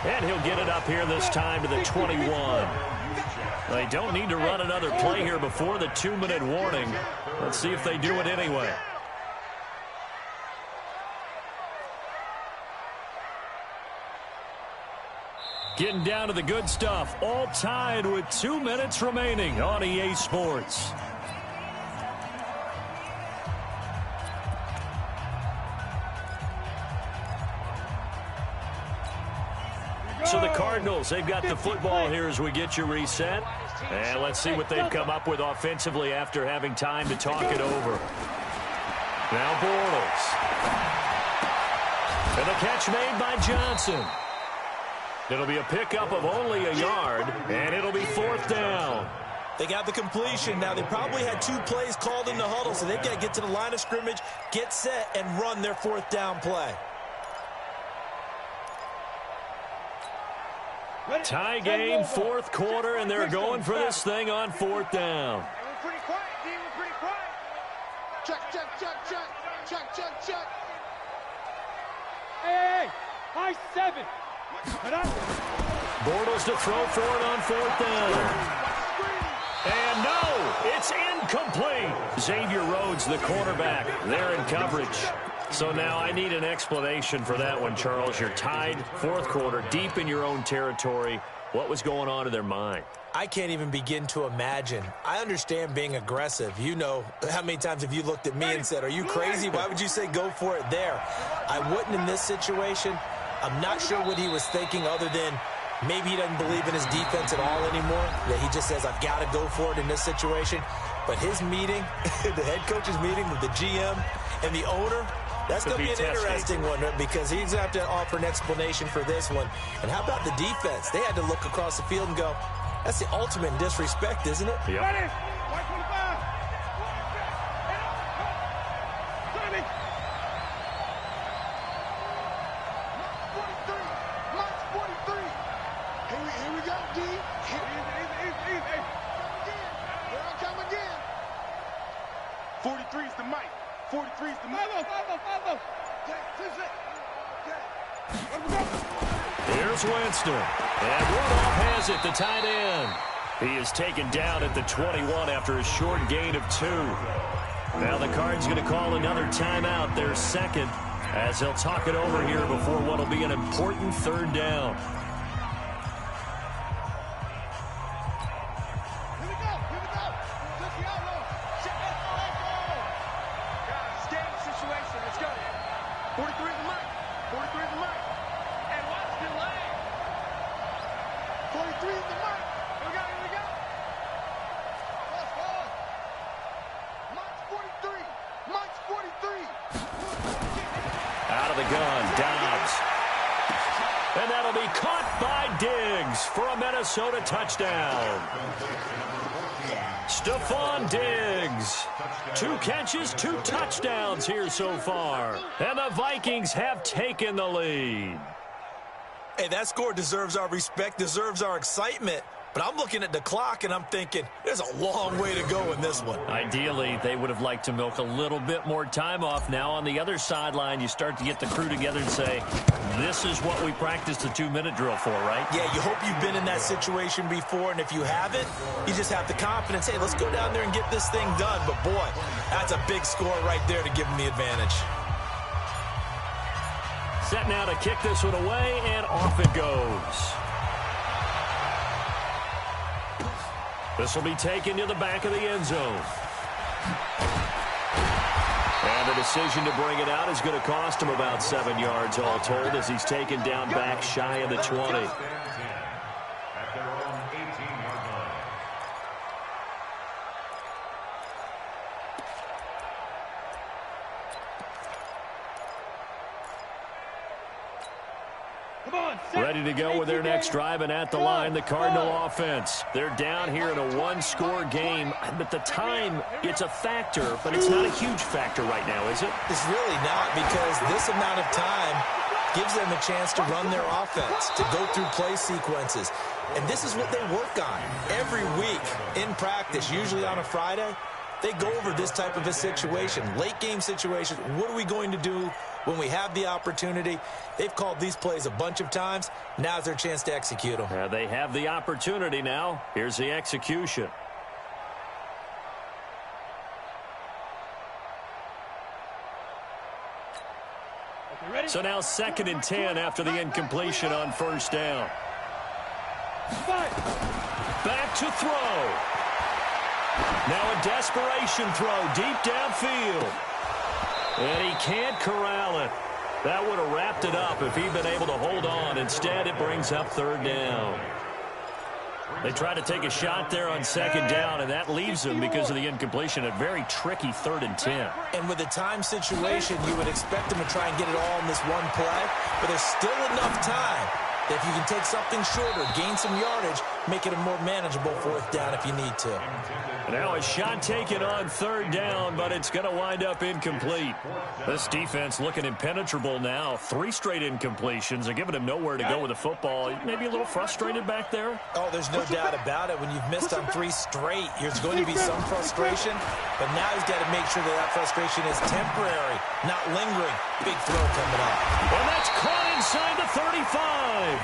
And he'll get it up here this time to the 21. They don't need to run another play here before the 2-minute warning. Let's see if they do it anyway. Getting down to the good stuff. All tied with 2 minutes remaining on EA Sports. So the Cardinals, they've got the football here as we get you reset. And let's see what they've come up with offensively after having time to talk it over. Now Bortles. And the catch made by Johnson. It'll be a pickup of only a yard, and it'll be 4th down. They got the completion. Now, they probably had 2 plays called in the huddle, so they've got to get to the line of scrimmage, get set, and run their 4th down play. Tie game, 4th quarter, and they're going for this thing on 4th down. We're pretty quiet, D. We're pretty quiet. Check, check, check, check. Check, check, check. Hey, high 7. Bortles to throw for it on 4th down. And no, it's incomplete. Xavier Rhodes, the cornerback, there in coverage. So now I need an explanation for that one, Charles. You're tied, 4th quarter, deep in your own territory. What was going on in their mind? I can't even begin to imagine. I understand being aggressive. You know, how many times have you looked at me and said, are you crazy? Why would you say go for it there? I wouldn't in this situation. I'm not sure what he was thinking other than maybe he doesn't believe in his defense at all anymore. That he just says, I've got to go for it in this situation. But his meeting, the head coach's meeting with the GM and the owner, that's going to be an interesting one because he's going to have to offer an explanation for this one. And how about the defense? They had to look across the field and go, that's the ultimate disrespect, isn't it? Yep. Here we go, D. Here I come again. 43 is the mic. 43 is the mic. Here's Winston. And Rudolph has it, the tight end. He is taken down at the 21 after a short gain of 2. Now the Cards going to call another timeout, their 2nd, as they'll talk it over here before what will be an important 3rd down. of the gun. Dobbs. And that'll be caught by Diggs for a Minnesota touchdown. Stephon Diggs. 2 catches, 2 touchdowns here so far. And the Vikings have taken the lead. Hey, that score deserves our respect, deserves our excitement. But I'm looking at the clock, and I'm thinking, there's a long way to go in this one. Ideally, they would have liked to milk a little bit more time off. Now, on the other sideline, you start to get the crew together and say, this is what we practiced the 2-minute drill for, right? Yeah, you hope you've been in that situation before, and if you haven't, you just have the confidence, hey, let's go down there and get this thing done. But, boy, that's a big score right there to give them the advantage. Set now to kick this one away, and off it goes. This will be taken to the back of the end zone. And the decision to bring it out is going to cost him about 7 yards all told as he's taken down back shy of the 20. At their own 18-yard line. Ready to go with their next drive, and at the line, the Cardinal offense. They're down here in a 1-score game. But the time, it's a factor, but it's not a huge factor right now, is it? It's really not, because this amount of time gives them a chance to run their offense, to go through play sequences. And this is what they work on every week in practice, usually on a Friday. They go over this type of a situation, late game situation. What are we going to do when we have the opportunity? They've called these plays a bunch of times. Now's their chance to execute them. They have the opportunity now. Here's the execution. So now 2nd and 10 after the incompletion on 1st down. Back to throw. Now a desperation throw deep downfield. And he can't corral it. That would have wrapped it up if he'd been able to hold on. Instead, it brings up 3rd down. They try to take a shot there on 2nd down, and that leaves them, because of the incompletion, a very tricky 3rd and 10. And with the time situation, you would expect them to try and get it all in this one play, but there's still enough time that if you can take something shorter, gain some yardage, make it a more manageable 4th down if you need to. Now a shot taken on 3rd down, but it's going to wind up incomplete. This defense looking impenetrable now. 3 straight incompletions. They're giving him nowhere to go with the football. Maybe a little frustrated back there? Oh, there's no doubt about it. When you've missed on 3 straight, there's going to be some frustration, but now he's got to make sure that frustration is temporary, not lingering. Big throw coming up. And that's caught inside the 35.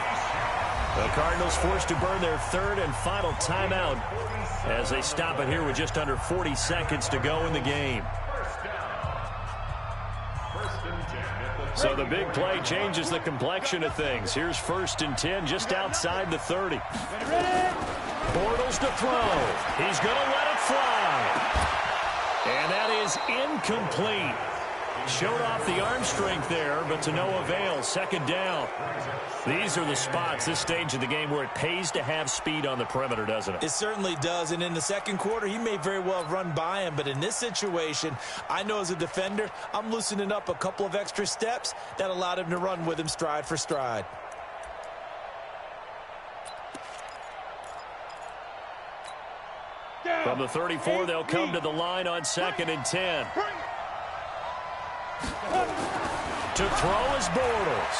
The Cardinals forced to burn their 3rd and final timeout as they stop it here with just under 40 seconds to go in the game. So the big play changes the complexion of things. Here's 1st and 10 just outside the 30. Bortles to throw. He's going to let it fly. And that is incomplete. Showed off the arm strength there, but to no avail. 2nd down. These are the spots, this stage of the game, where it pays to have speed on the perimeter, doesn't it? It certainly does, and in the 2nd quarter, he may very well have run by him, but in this situation, I know as a defender, I'm loosening up a couple of extra steps that allowed him to run with him stride for stride. From the 34, they'll come to the line on 2nd and 10. To throw is Bortles.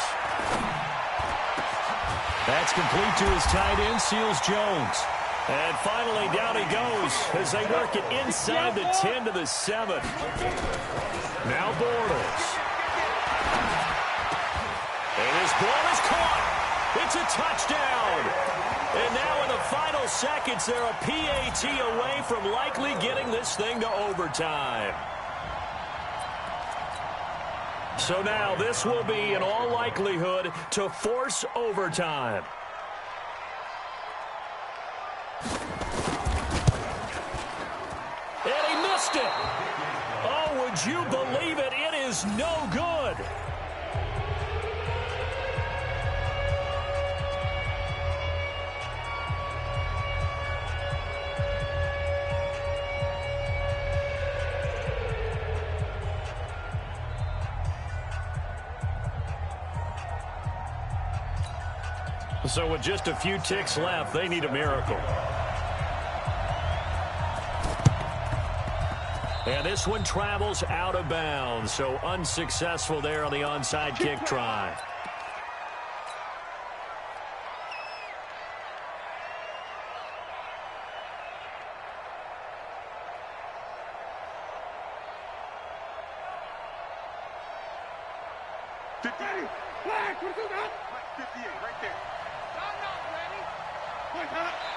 That's complete to his tight end, Seals Jones. And finally, down he goes as they work it inside the 10 to the 7. Now Bortles. And his ball is caught. It's a touchdown. And now in the final seconds, they're a PAT away from likely getting this thing to overtime. So now this will be, in all likelihood, to force overtime. And he missed it. Oh, would you believe it? It is no good. So with just a few ticks left, they need a miracle. And this one travels out of bounds, so unsuccessful there on the onside kick try.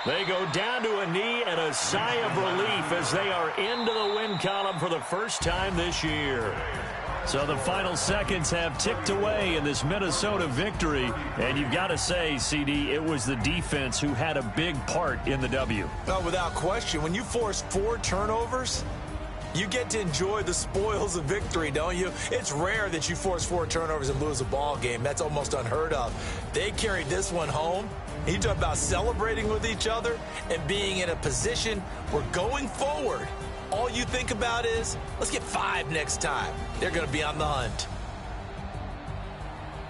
They go down to a knee and a sigh of relief as they are into the win column for the first time this year. So the final seconds have ticked away in this Minnesota victory. And you've got to say, CD, it was the defense who had a big part in the W. Oh, without question. When you force 4 turnovers, you get to enjoy the spoils of victory, don't you? It's rare that you force 4 turnovers and lose a ball game. That's almost unheard of. They carried this one home. You talk about celebrating with each other and being in a position where going forward, all you think about is, let's get 5 next time. They're going to be on the hunt.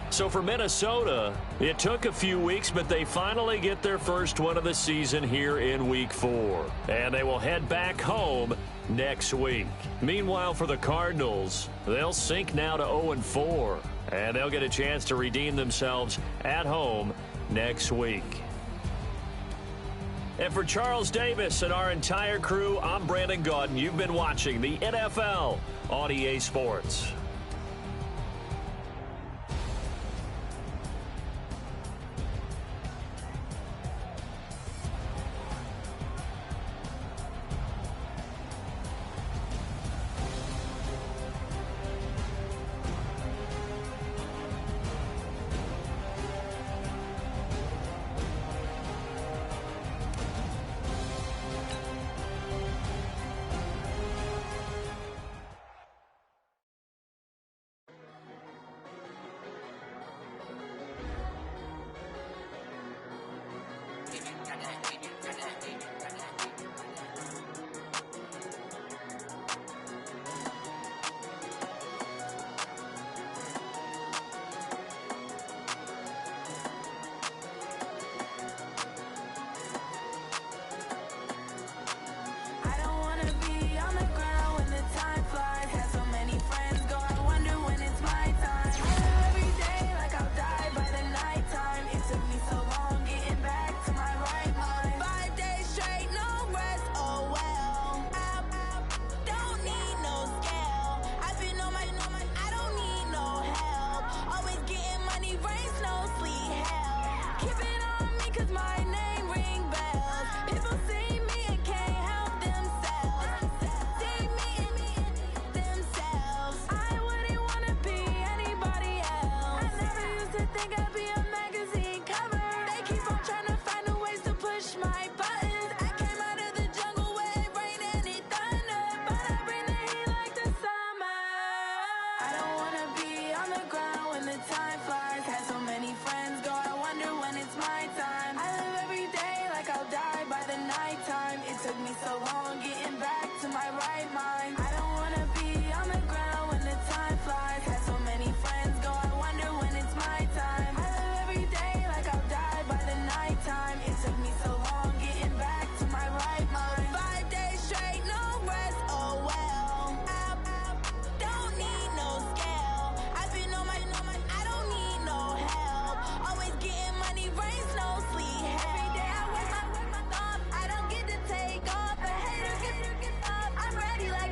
So for Minnesota, it took a few weeks, but they finally get their first one of the season here in Week 4. And they will head back home next week. Meanwhile, for the Cardinals, they'll sink now to 0-4. And they'll get a chance to redeem themselves at home next week. And for Charles Davis and our entire crew, I'm Brandon Gaudin. You've been watching the NFL on EA Sports.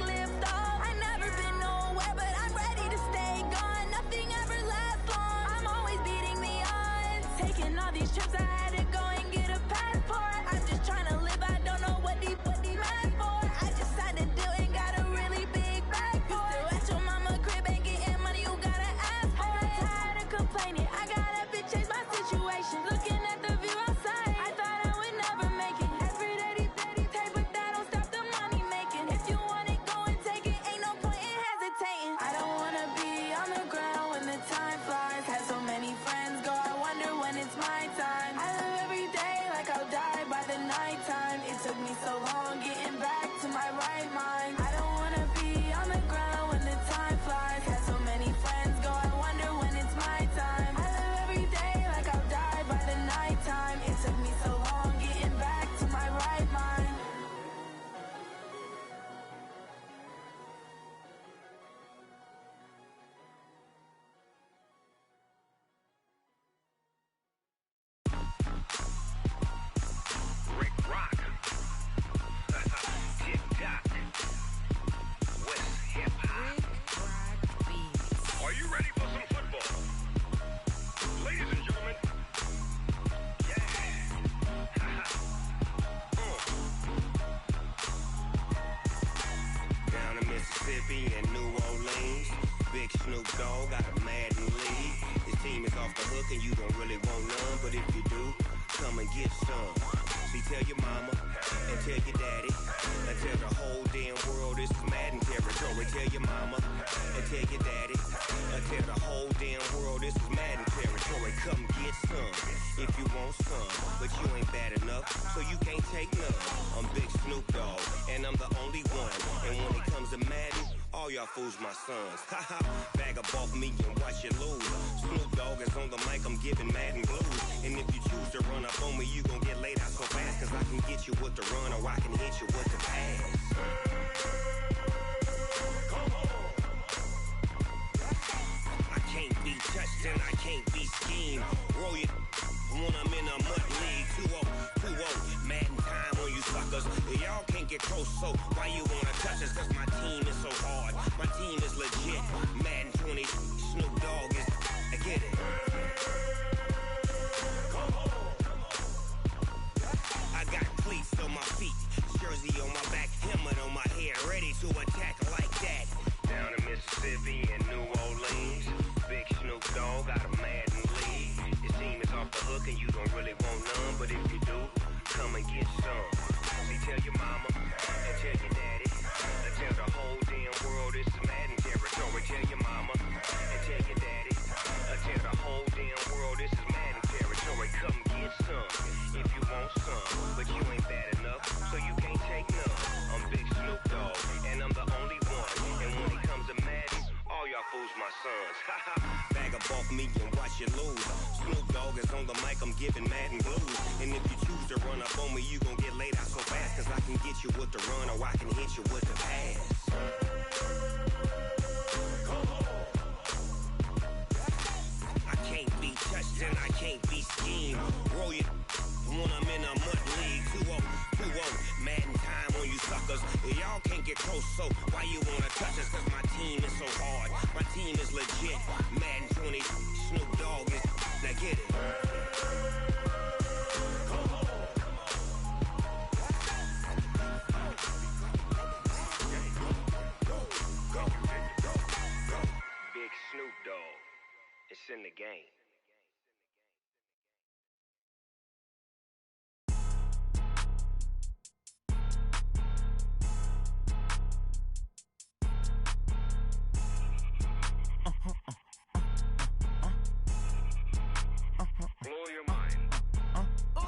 Lift Snoop Dogg got a Madden lead. His team is off the hook and you don't really want none, but if you do, come and get some. See, tell your mama and tell your daddy and tell the whole damn world this is Madden territory. Tell your mama and tell your daddy and tell the whole damn world this is Madden territory. Come get some if you want some, but you ain't bad enough, so you can't take none. I'm Big Snoop Dogg, and I'm the only one. And when it comes to Madden, all y'all fools my sons. Haha, bag up off me and watch you lose. Snoop Dogg is on the mic, I'm giving Madden blues. And if you choose to run up on me, you gon' get laid out so fast, cause I can get you with the run or I can hit you with the pass. Come on. I can't be touched and I can't be schemed. Roll it when I'm in a mud league. 2-0, Madden time on you suckers. Y'all can't get close, so why you wanna touch us? Cause my team is so hard, my team is legit. Madden 20, Snoop Dogg is, I get it. Come on. I got cleats on my feet, jersey on my back, helmet on my head, ready to attack like that. Down in Mississippi and New Orleans, Big Snoop Dogg got a Madden lead. His team is off the hook and you don't really want none, but if you do, come and get some. See, tell your mama and tell your daddy and tell the whole damn world this is Madden territory. Tell your mama and tell your daddy and tell the whole damn world this is Madden territory. Come get some if you want some, but you ain't bad enough, so you can't take none. I'm Big Snoop Dogg, and I'm the only one. And when it comes to Madden, all y'all fools my sons. Haha, bag up off me and watch you lose. Snoop Dogg is on the mic, I'm giving Madden blues. And if you choose to run up on me, you gon' get laid out so fast, cause I can get you with the run or I can hit you with the pass. Come on. I can't be touched and I can't be schemed. Roll it when I'm in a mud league. 2-0, Madden time on you suckers. Y'all can't get close, so why you wanna touch us? Cause my team is so hard, my team is legit. Madden 20, Snoop Dogg is, now get it. Come on. Go. Big Snoop Dogg, it's in the game. Blow your mind. Ooh,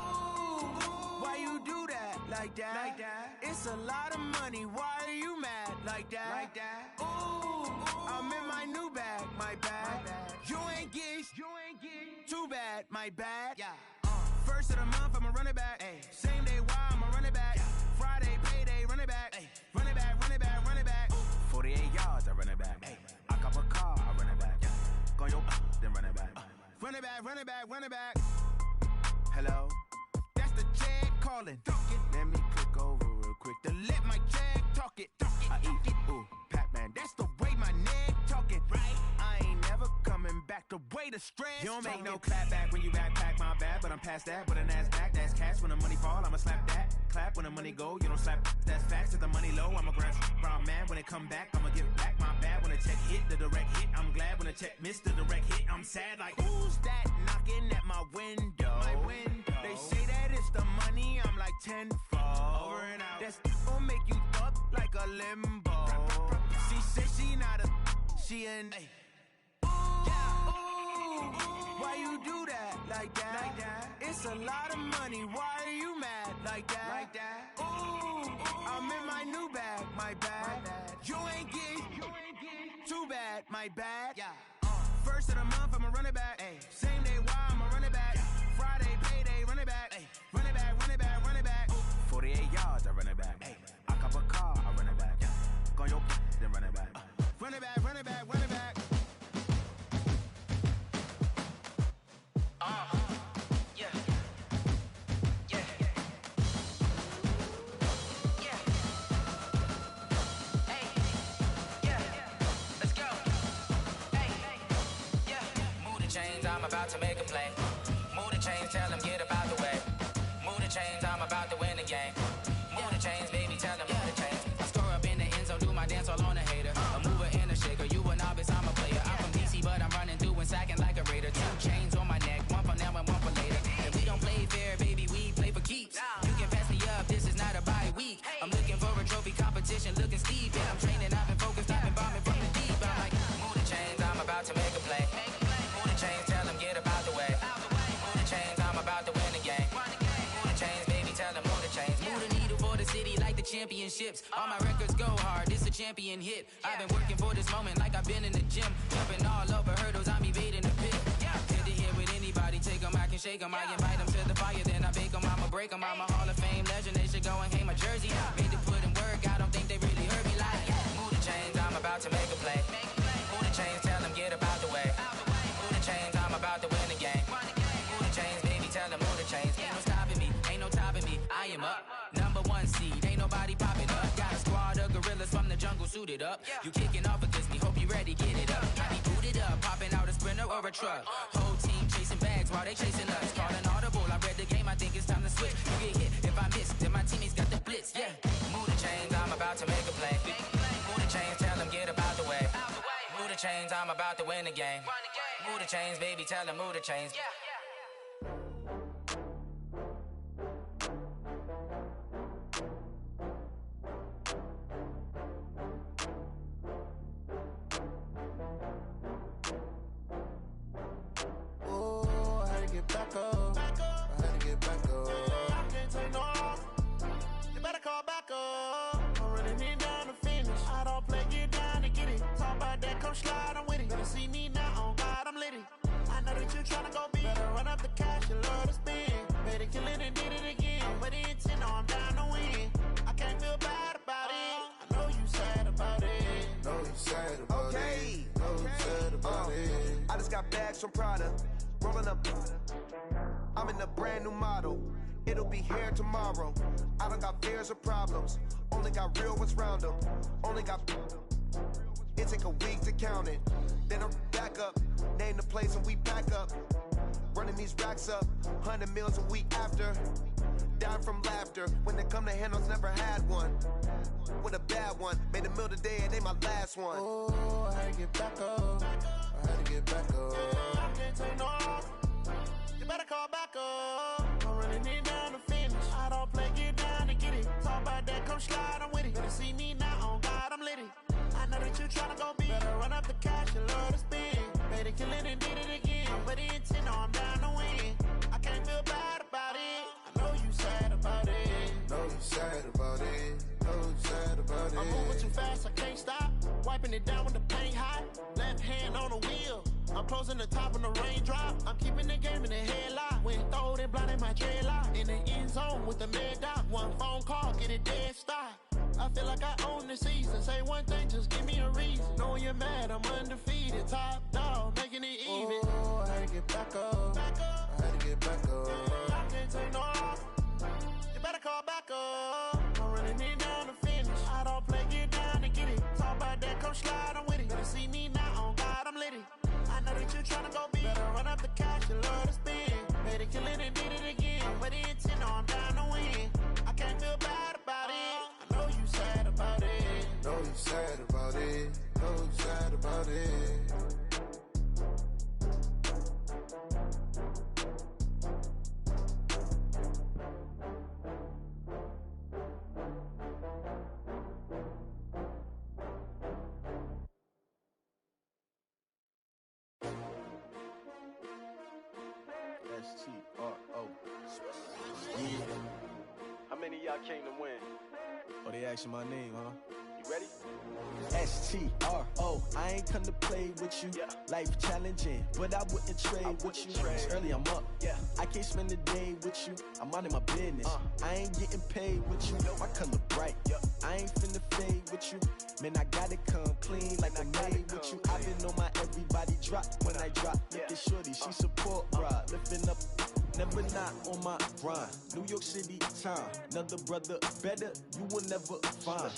why you do that? Like that? It's a lot of money. Why are you mad? Like that? Ooh, I'm in my new bag. My bag. You ain't get. Too bad. My bad. Yeah. First of the month, I'ma run it back. Ay. Same day, why I'ma run it back. Yeah. Friday, payday, run it back. Ay. Run it back. 48 yards, I run it back. Ay. I cop a car, I run it back. Yeah. Go your then run it back. Run it back. Hello? That's the Jag calling. Let me click over real quick to let my Jag talk it. I eat it, ooh, Pac-Man. That's the way my neck talking. Right? I ain't never coming back the way the stress. You don't make no clap back when you backpack, my bad, but I'm past that. But a NASDAQ, that's cash. When the money fall, I'ma slap that. Clap when the money go, you don't slap. That's facts. If the money low, I'ma grab brown man. When it come back, I'ma give back my bad. When the check hit, the direct hit, I'm glad. When the check missed the direct hit, I'm sad. Like, who's that knocking at my window? They say that it's the money, I'm like tenfold. Over and out. That's gon' make you up like a limbo. She said she not a, she an. Ooh, why you do that? Like that? It's a lot of money. Why are you mad? Like that? Ooh, I'm in my new bag. My bad. You ain't get. Too bad. My bad. Yeah. First of the month, I'ma run it back. Ay. Same day, why I'ma run it back. Yeah. Friday, payday, run it back. Ay. Run it back. 48 yards, I run it back. Ay. I cop a car, I run it back. Yeah. Go your then run it back. Run it back. Yeah. Hey. Yeah. Let's go. Hey. Yeah. Move the chains, I'm about to make a play. Move the chains, tell them get about the way. Move the chains, I'm about to win the game. Move the chains, baby, tell them move the chains. I score up in the end zone, do my dance all on a hater. A mover and a shaker, you a novice, I'm a player. the championships. All my records go hard, this a champion hit. I've been working for this moment like I've been in the gym. Jumping all over hurdles, I'm evading the pit. Good to hear with anybody, take them, I can shake them. I invite them to the fire, then I bake them, I'ma break them. I'm a Hall of Fame legend, they should go and hang my jersey. Made to put in work, I don't think they really heard me like. Move the chains, I'm about to make a play. Move the chains, tell them get about the way. Move the chains, I'm about to win the game. Move the chains, baby, tell them move the chains. Ain't no stopping me, ain't no topping me, I am up. #1 seed, ain't nobody popping up. Got a squad of gorillas from the jungle suited up. You kicking off against me, hope you ready, get it up. I be booted up, popping out a Sprinter or a truck. Whole team chasing bags while they chasing us. Calling audible, I read the game, I think it's time to switch. You get hit, if I miss, then my teammates got the blitz, yeah. Move the chains, I'm about to make a play. Move the chains, tell them get about the way. Move the chains, I'm about to win the game. Move the chains, baby, tell them move the chains. Back up. I had to get back up. I can't take no loss. You better call back up. I'm running it down to finish. I don't play, get down to get it. Talk about that, come slide, I'm with it. Better see me now, on God, I'm litty. I know that you tryna go big. Better run up the cash, you love to spend. Better kill it and did it again. I'm with the intent, no, I'm down to win. I can't feel bad about it. I know you sad about it. Know you sad about it. Know you sad about it. I just got bags from Prada. Rolling up, I'm in a brand new model. It'll be here tomorrow. I don't got fears or problems. Only got real ones round them. Only got. It take a week to count it. Then I'm back up. Name the place and we pack up. Running these racks up. 100 meals a week after. Down from laughter. When they come to handles, never had one. With a bad one. Made a meal today and they my last one. Oh, I had to get back up. I had to get back up. I can't take no loss. You better call back up. I'm running it down to finish. I don't play, get down to get it. Talk about that, come slide, I'm with it. Better see me now, on God, I'm litty. I know that you tryna go big. Better run up the cash, you love to spend. Better kill it and did it again. I'm with the intent, no, I'm down to win. I can't feel bad about it. I know you sad about it. Know you sad about it. Know you sad about it. I'm moving too fast, I can't stop. Wiping it down with the paint hot. Left hand on the wheel. I'm closing the top when the raindrop. I'm keeping the game in the headlock. When throwed and blinded my dreadlock. In the end zone with the mad dot. One phone call, get it dead stop. I feel like I own the season. Say one thing, just give me a reason. Knowing you're mad, I'm undefeated. Top dog, making it even. Oh, I had to get back up. I had to get back up. I can't take no loss. You better call back up. I'm running it down to finish. I don't play, get down to get it. Talk about that, come slide, I'm with it. Better see me now, on God, I'm litty. I know that you tryna go big. Better run up the cash, you love to spend. Better kill it and did it again. I'm with the intent, no, I'm down to win. I can't feel bad about it. I know you sad about it. Know you sad about it. Know you sad about it. S-T-R-O. Yeah. How many of y'all came to win? Oh, they asking my name, huh? You ready? S-T-R-O. I ain't come to play with you. Yeah. Life challenging, but I wouldn't trade with you. It's early, I'm up. Yeah. I can't spend the day with you. I'm minding my business. I ain't getting paid with you. My color bright. Yeah. I ain't finna fade with you. Man, I gotta come clean like I made with you. I've been on my everybody drop when I drop. Look at shorty, she support ride. Lifting up, never not on my grind. New York City time. Another brother better, you will never find.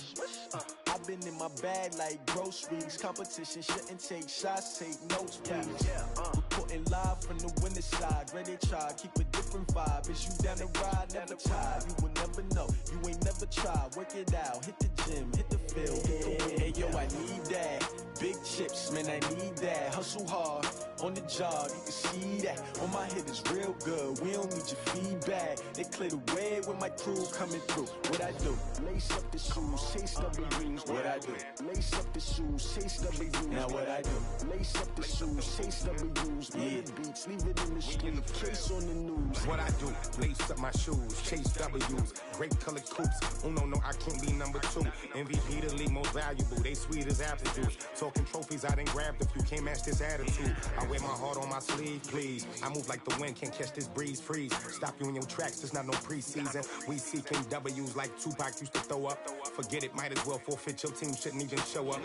I've been in my bag like groceries. Competition shouldn't take shots, take notes, please. Reporting live from the winter side. Ready to try, keep a different vibe. Is you down the ride, never tired. You will never know, you ain't never tried. Work it out, hit the gym, hit the field, hit the win. Hey yo, I need that. Big chips, man, I need that. Hustle hard, on the job, you can see that. On my hit is real good, we don't need your feedback. They clear the way with my crew coming through. What I do? Lace up the shoes, chase W's. What I do? Lace up the shoes, chase W's. Now what I do? Lace up the shoes, chase W's. Yeah, beats, leave it in the street, case on the news. What I do? Lace up my shoes, chase W's. Great colored coupes, Uno, no, I can't be number 2. MVP the league most valuable. They sweet as apple juice. Talking trophies, I done grabbed a few. Can't match this attitude. I wear my heart on my sleeve, please. I move like the wind, can't catch this breeze. Freeze. Stop you in your tracks. It's not no preseason. We seeking W's like Tupac used to throw up. Forget it, might as well forfeit. Your team shouldn't even show up.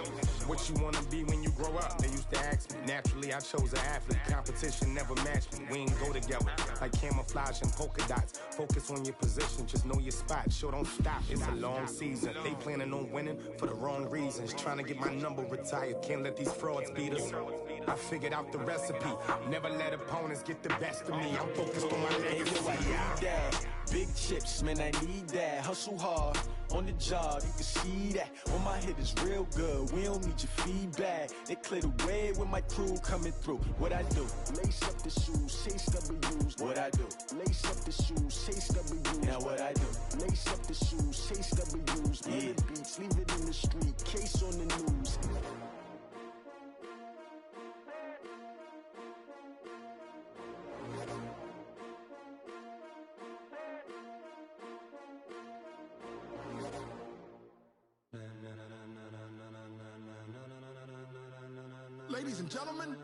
What you wanna be when you grow up? They used to ask me. Naturally, I chose an athlete. Competition never matched me. We ain't go together like camouflage and polka dots. Focus on your position, just know your spot. Sure, don't stop. It's a long season. They planning on winning for the wrong reasons. Trying to get my number retired. Can't let these frauds beat us. I figured out the recipe. Never let opponents get the best of me. I'm focused on my legacy. Big chips, man, I need that. Hustle hard on the job, you can see that. On my head is real good, we don't need your feedback. They clear the way with my crew coming through. What I do? Lace up the shoes, chase W's. What I do? Lace up the shoes, chase W's. Now what I do? Lace up the shoes, chase W's. Yeah. The beats, leave it in the street, case on the news. Ladies and gentlemen,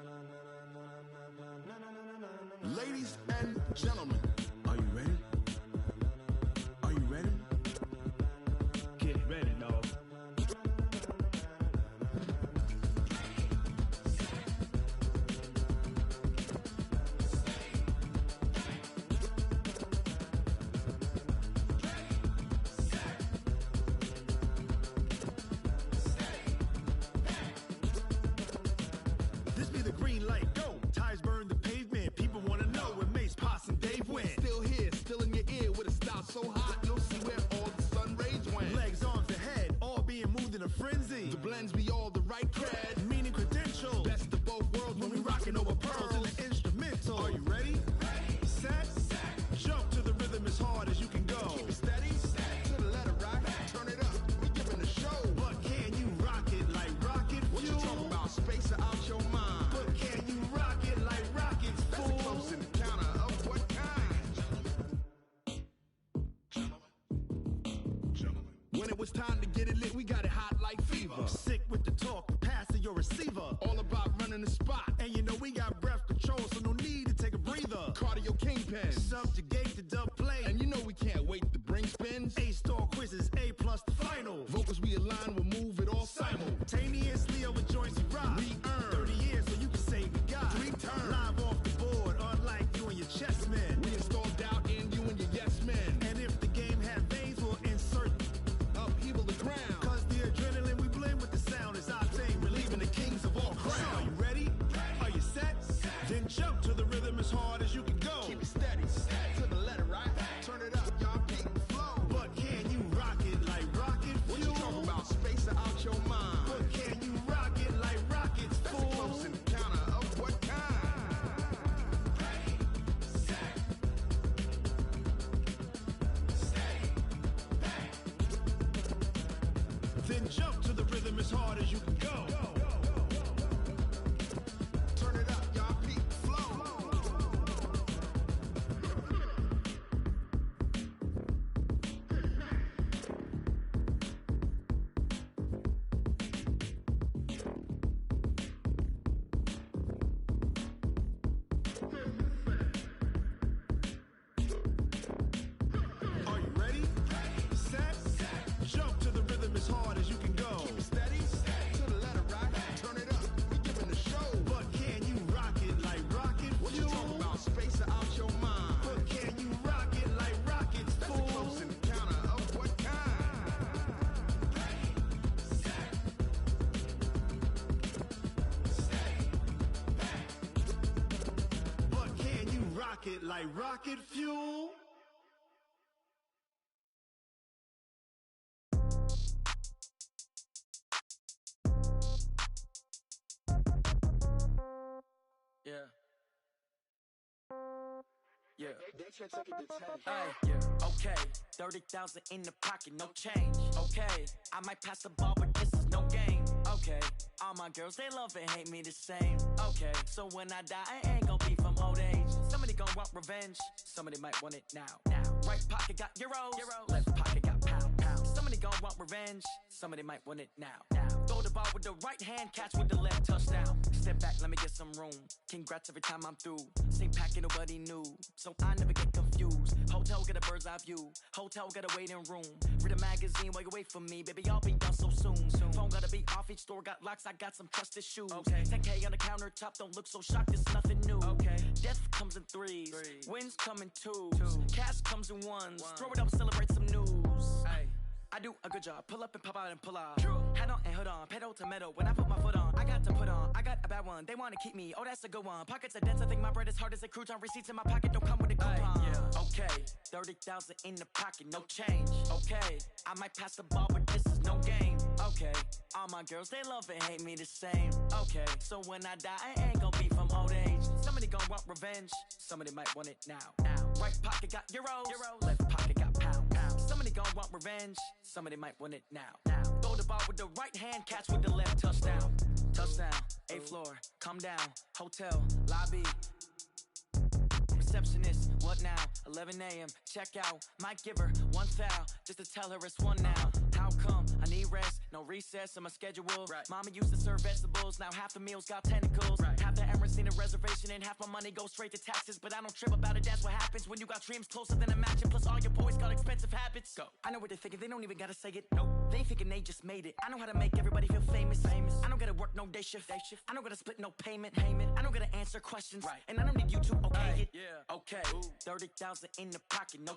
ladies and gentlemen, are you ready? Are you ready? Get ready, dog. This be the green light, go. Tires burn the pavement. People want to know where Mace, Poss, and Dave went. Still here, still in your ear with a style so hot, you'll see where all the sun rays went. Legs, arms, and head, all being moved in a frenzy. The blends be all the right cred, meaning credentials. Best of both worlds when we rockin' over pearls in the instrumental. Are you ready? Set, jump to the rhythm as hard as you can go. Keep it steady, to the letter rock, turn it up, we giving a show. But can you rock it like rocket fuel? What you talking about, space or out your mind? But can you rock it like rockets, fool? That's a close encounter of what kind? When it was time to get it lit, we got it hot like fever. Sick with the talk, passing your receiver. All about running the spot. And you know we got breath control, so no need to take a breather. Cardio kingpin, subjugate the dub play. And you know we can't wait to bring spins. A-star quizzes, A+ the final. Vocals we align, we'll move it all simultaneously over joints we rock. We earn 30 years, so you can say we got 3 turns. Live off the board, unlike you and your chess men. We install doubt in you and your yes men. And if the game had veins, we'll insert upheaval the ground. Cause the adrenaline we blend with the sound is our thing, relieving the kings of all crowns. So are you ready? Are you set? Then jump to the rhythm as hard as you can go. Keep it steady, to the letter, right? Turn it up, y'all keep the flow. But can you rock it like rocket fuel? What you talking about, space or out your mind? But can you rock it like rockets, fool? That's a close encounter of what kind? Ready, set, steady, back. Then jump to the rhythm as hard as you can go. Turn it up, y'all keep the flow. Are you ready? Set, jump to the rhythm as hard as you can go. Keep it steady, to the letter rock, turn it up, we giving a show. But can you rock it like rocket fuel? What you talking about, space or out your mind? But can you rock it like rockets, fool? That's a close encounter of what kind? Ready, set, steady, back. But can you rock it like rocket fuel? Yeah. Yeah. Hey, yeah. Okay. 30,000 in the pocket, no change. Okay. I might pass the ball, but this is no game. Okay. All my girls, they love and hate me the same. Okay. So when I die, I ain't gon' be from old age. Somebody gon' want revenge. Somebody might want it now. Right pocket got euros. Left pocket got pound. revenge, somebody might want it now. Throw the ball with the right hand, catch with the left, touchdown. Step back, let me get some room. Congrats every time I'm through. Same packet, nobody knew, so I never get confused. Hotel get a bird's eye view. Hotel got a waiting room. Read a magazine while you wait for me, baby. I'll be done so soon. Phone gotta be off. Each store got locks. I got some trusted shoes. 10K on the countertop. Don't look so shocked. It's nothing new. Death comes in threes. Wins come in twos. Cash comes in ones. Throw it up, celebrate some news. I do a good job. Pull up and pop out and pull out. Head on and hood on. Pedal to metal. When I put my foot on, I got to put on. I got a bad one. They want to keep me. Oh, that's a good one. Pockets are dense. I think my bread is hard as a crouton. Receipts in my pocket don't come with a coupon. Okay, 30,000 in the pocket, no change. Okay, I might pass the ball, but this is no game. Okay, all my girls, they love and hate me the same. Okay, so when I die, I ain't gonna be from old age. Somebody gonna want revenge. Somebody might want it now. Right pocket got euros. Left pocket got pounds. Somebody gonna want revenge. Somebody might want it now. Throw the ball with the right hand, catch with the left, touchdown. Touchdown, 8th floor, come down, hotel, lobby. Receptionist, what now? 11 a.m., check out. Might give her one foul, just to tell her it's one now. How come? I need rest, no recess in my schedule. Mama used to serve vegetables, now half the meals got tentacles. Half the Emirates need a reservation and half my money goes straight to taxes. But I don't trip about it, that's what happens when you got dreams closer than a mansion. Plus all your boys got expensive habits. Go. I know what they're thinking, they don't even gotta say it. Nope. They ain't thinking they just made it. I know how to make everybody feel famous. I don't gotta work no day shift. I don't gotta split no payment. I don't gotta answer questions. And I don't need you to okay it. Okay, 30,000 in the pocket, no